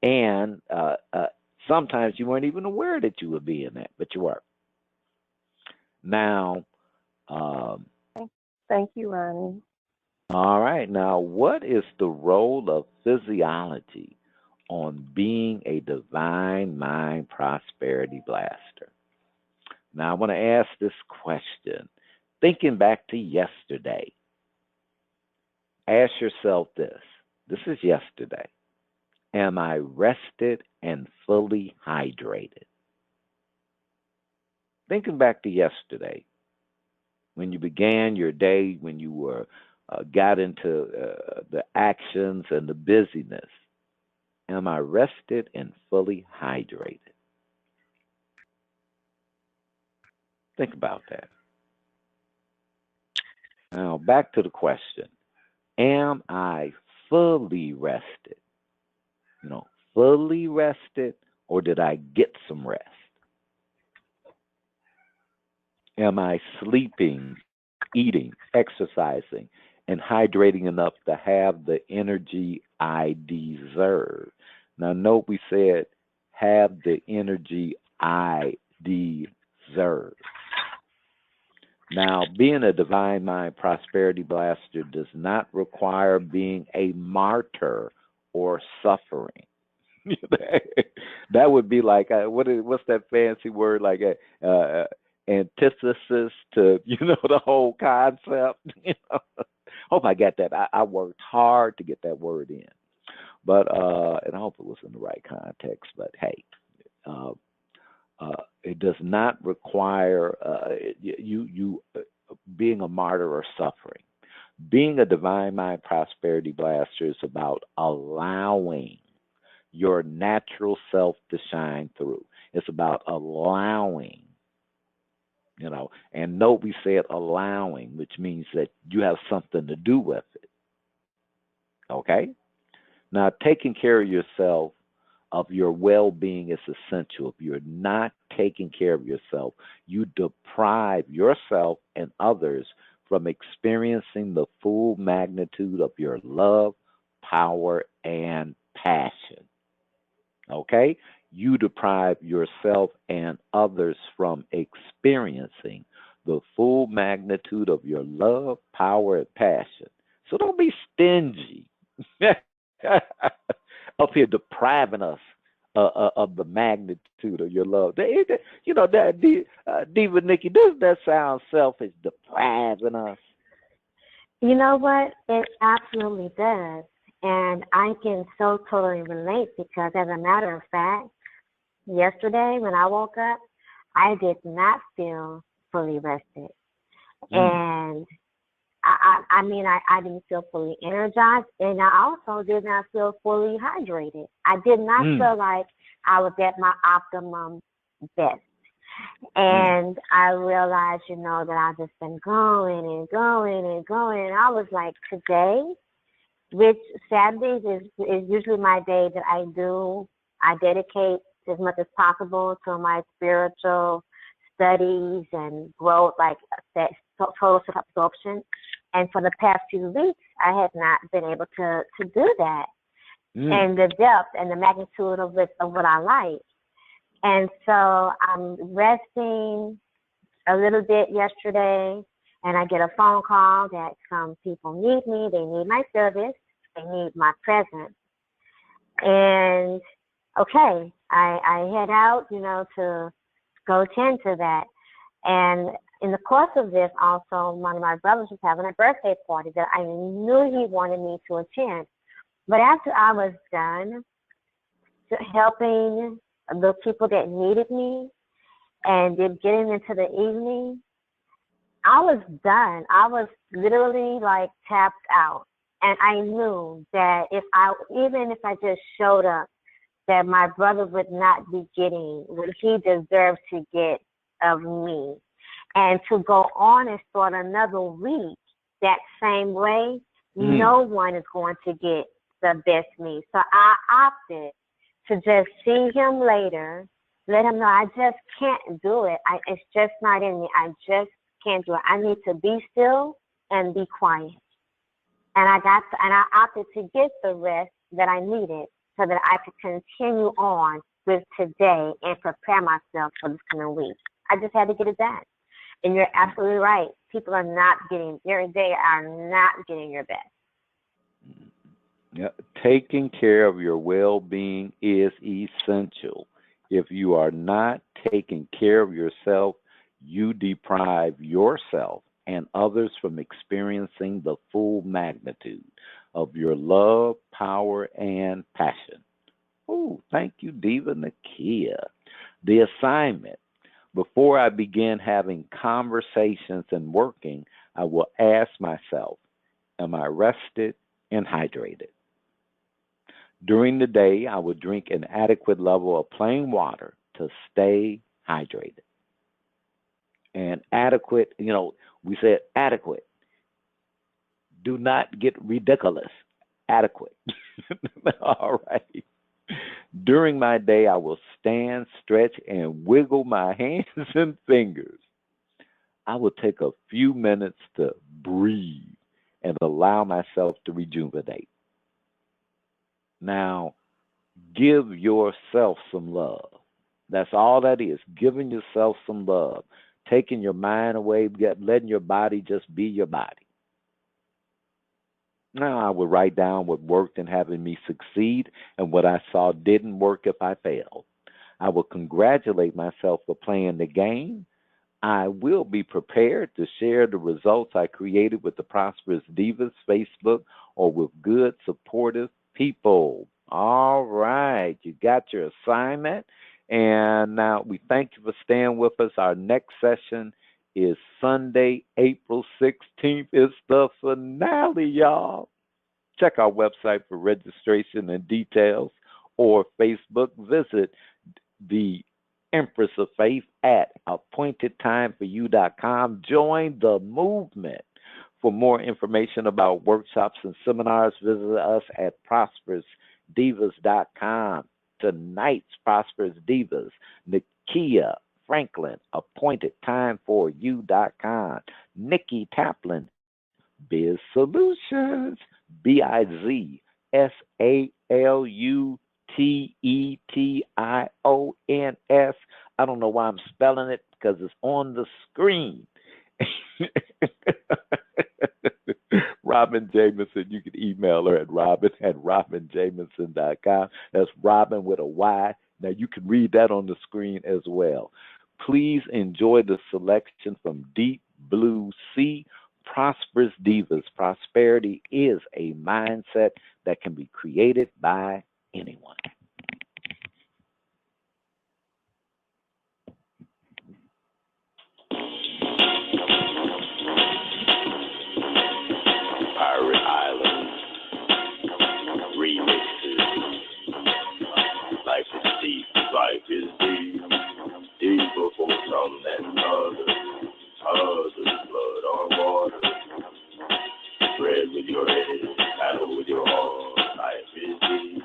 And sometimes you weren't even aware that you were being that, but you were. Now, Thank you, Ronnie. All right. Now, what is the role of physiology on being a Divine Mind Prosperity Blaster? Now, I want to ask this question. Thinking back to yesterday, ask yourself this. This is yesterday. Am I rested and fully hydrated? Thinking back to yesterday, when you began your day, when you were got into the actions and the busyness, am I rested and fully hydrated? Think about that. Now, back to the question. Am I fully rested? Fully rested, or did I get some rest? Am I sleeping, eating, exercising, and hydrating enough to have the energy I deserve? Now, note we said have the energy I deserve. Now, being a divine mind prosperity blaster does not require being a martyr or suffering. That would be like what's that fancy word, like a antithesis to the whole concept. Hope I got that. I worked hard to get that word in, but and I hope it was in the right context. But hey, it does not require you being a martyr or suffering. Being a divine mind prosperity blaster is about allowing your natural self to shine through. It's about allowing, and note we said allowing, which means that you have something to do with it. Okay? Now, taking care of yourself, of your well-being is essential. If you're not taking care of yourself, you deprive yourself and others from experiencing the full magnitude of your love, power, and passion. Okay? You deprive yourself and others from experiencing the full magnitude of your love, power, and passion. So don't be stingy up here depriving us of the magnitude of your love. Diva Nikki, doesn't that sound selfish, depriving us? You know what? It absolutely does. And I can so totally relate because, as a matter of fact, yesterday when I woke up, I did not feel fully rested. And I mean, I didn't feel fully energized, and I also did not feel fully hydrated. I did not feel like I was at my optimum best. And I realized, that I've just been going and going and going. And I was like, today, which Saturdays is usually my day that I dedicate as much as possible to my spiritual studies and growth, like that total self-absorption. And for the past few weeks, I had not been able to do that. And the depth and the magnitude of what I like. And so I'm resting a little bit yesterday, and I get a phone call that some people need me. They need my service. They need my presence. And, okay, I head out, to go tend to that. And in the course of this, also, one of my brothers was having a birthday party that I knew he wanted me to attend. But after I was done helping the people that needed me and then getting into the evening, I was done. I was literally like tapped out. And I knew that even if I just showed up, that my brother would not be getting what he deserved to get of me. And to go on and start another week that same way, no one is going to get the best me. So I opted to just see him later, let him know I just can't do it. It's just not in me. I just can't do it. I need to be still and be quiet. And I opted to get the rest that I needed so that I could continue on with today and prepare myself for this coming week. I just had to get it done. And you're absolutely right. People are not getting your best. Yeah, taking care of your well-being is essential. If you are not taking care of yourself, you deprive yourself and others from experiencing the full magnitude of your love, power, and passion. Oh, thank you, Diva Nakia. The assignment. Before I begin having conversations and working, I will ask myself, am I rested and hydrated? During the day, I will drink an adequate level of plain water to stay hydrated. And adequate, we said adequate. Do not get ridiculous. Adequate. All right. During my day, I will stand, stretch, and wiggle my hands and fingers. I will take a few minutes to breathe and allow myself to rejuvenate. Now, Give yourself some love. That's all that is. Giving yourself some love. Taking your mind away, letting your body just be your body. Now, I would write down what worked in having me succeed and what I saw didn't work if I failed. I will congratulate myself for playing the game. I will be prepared to share the results I created with the Prosperous Divas Facebook or with good, supportive people. All right, you got your assignment. And now we thank you for staying with us. Our next session is Sunday, April 16th. It's the finale, y'all. Check our website for registration and details or Facebook. Visit the Empress of Faith at appointedtimeforyou.com. Join the movement. For more information about workshops and seminars, visit us at prosperousdivas.com. Tonight's Prosperous Divas, Nakia Franklin, appointedtimeforyou.com. Nikki Taplin, Biz Solutions, BIZSALUTETIONS. I don't know why I'm spelling it because it's on the screen. Robin Jamison, you can email her at robin@robinjamison.com. That's Robin with a Y. Now you can read that on the screen as well. Please enjoy the selection from Deep Blue Sea, Prosperous Divas. Prosperity is a mindset that can be created by anyone. Pirate Island remixes. Life is deep, life is deep, deeper for some than others. Others, blood or water. Tread with your head, paddle with your heart. Life is deep,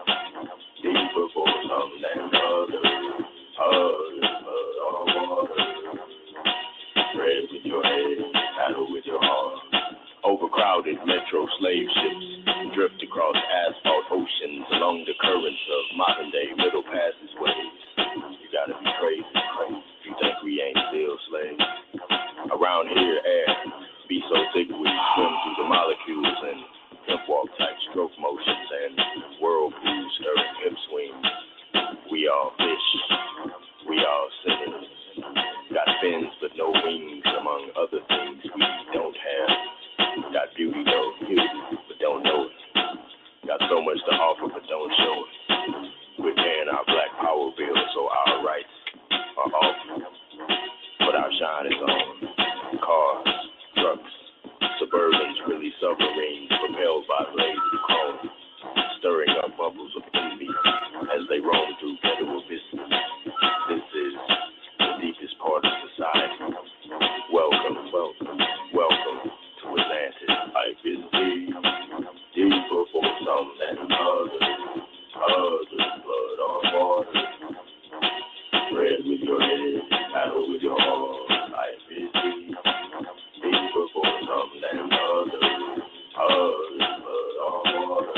deeper for some than others. Others, blood or water. Tread with your head, paddle with your heart. Overcrowded metro slave ships drift across asphalt oceans along the currents of modern-day middle passageways. You gotta be crazy if you think we ain't still slaves. Around here, air be so thick we swim through the molecules and pimp walk type stroke motions and whirlpools stirring hip swings. We all fish, we all sinners. Got fins but no wings, among other things we don't have. Got beauty though, but don't know it. Got so much to offer but don't show it. We're paying our black power bills so our rights are off. But our shine is on. Cars, trucks, Suburbans, really submarines propelled by blades of chrome, stirring up bubbles of envy as they roam through ghetto abysses. This is the deepest part of society. Welcome, welcome, welcome to Atlantis. Life is deep, deeper for some than others. Others, blood or water. Tread with your head, paddle with your heart. Life is deep, deeper for some than others. Others, blood or water.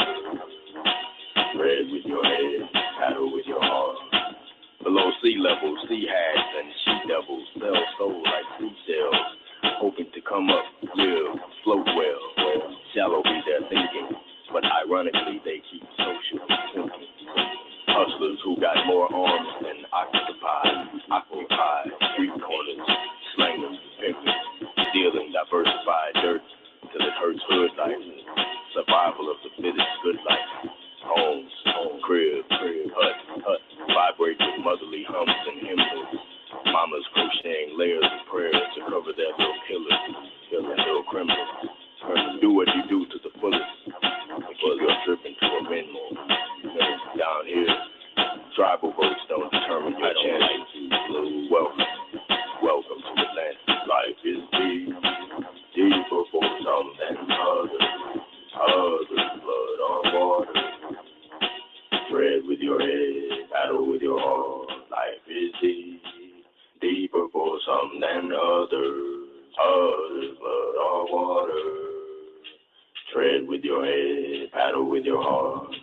Tread with your head, paddle with your heart. Below sea level, sea hags and she-devils sell soul like seashells, hoping to come up, live, float well. Shallow be their thinking, but ironically they keep social thinking. Hustlers who got more arms than occupy street corners, slangers, pimping, stealing diversified dirt till it hurts hood life. Survival of the fittest, good life. Homes, crib, hut, vibrate with motherly hums and hymnals. Mamas crocheting layers of prayers to cover their little killers, little criminals. Do what you do to the fullest, and keep your trip into a minimum. Down here, tribal votes don't determine your chances. Welcome to Atlantis. Life is deep, deeper for some than others. Others, blood or water. Tread with your head, paddle with your heart. Life is deep, deeper for some than others. Others, blood or water. Tread with your head, paddle with your heart.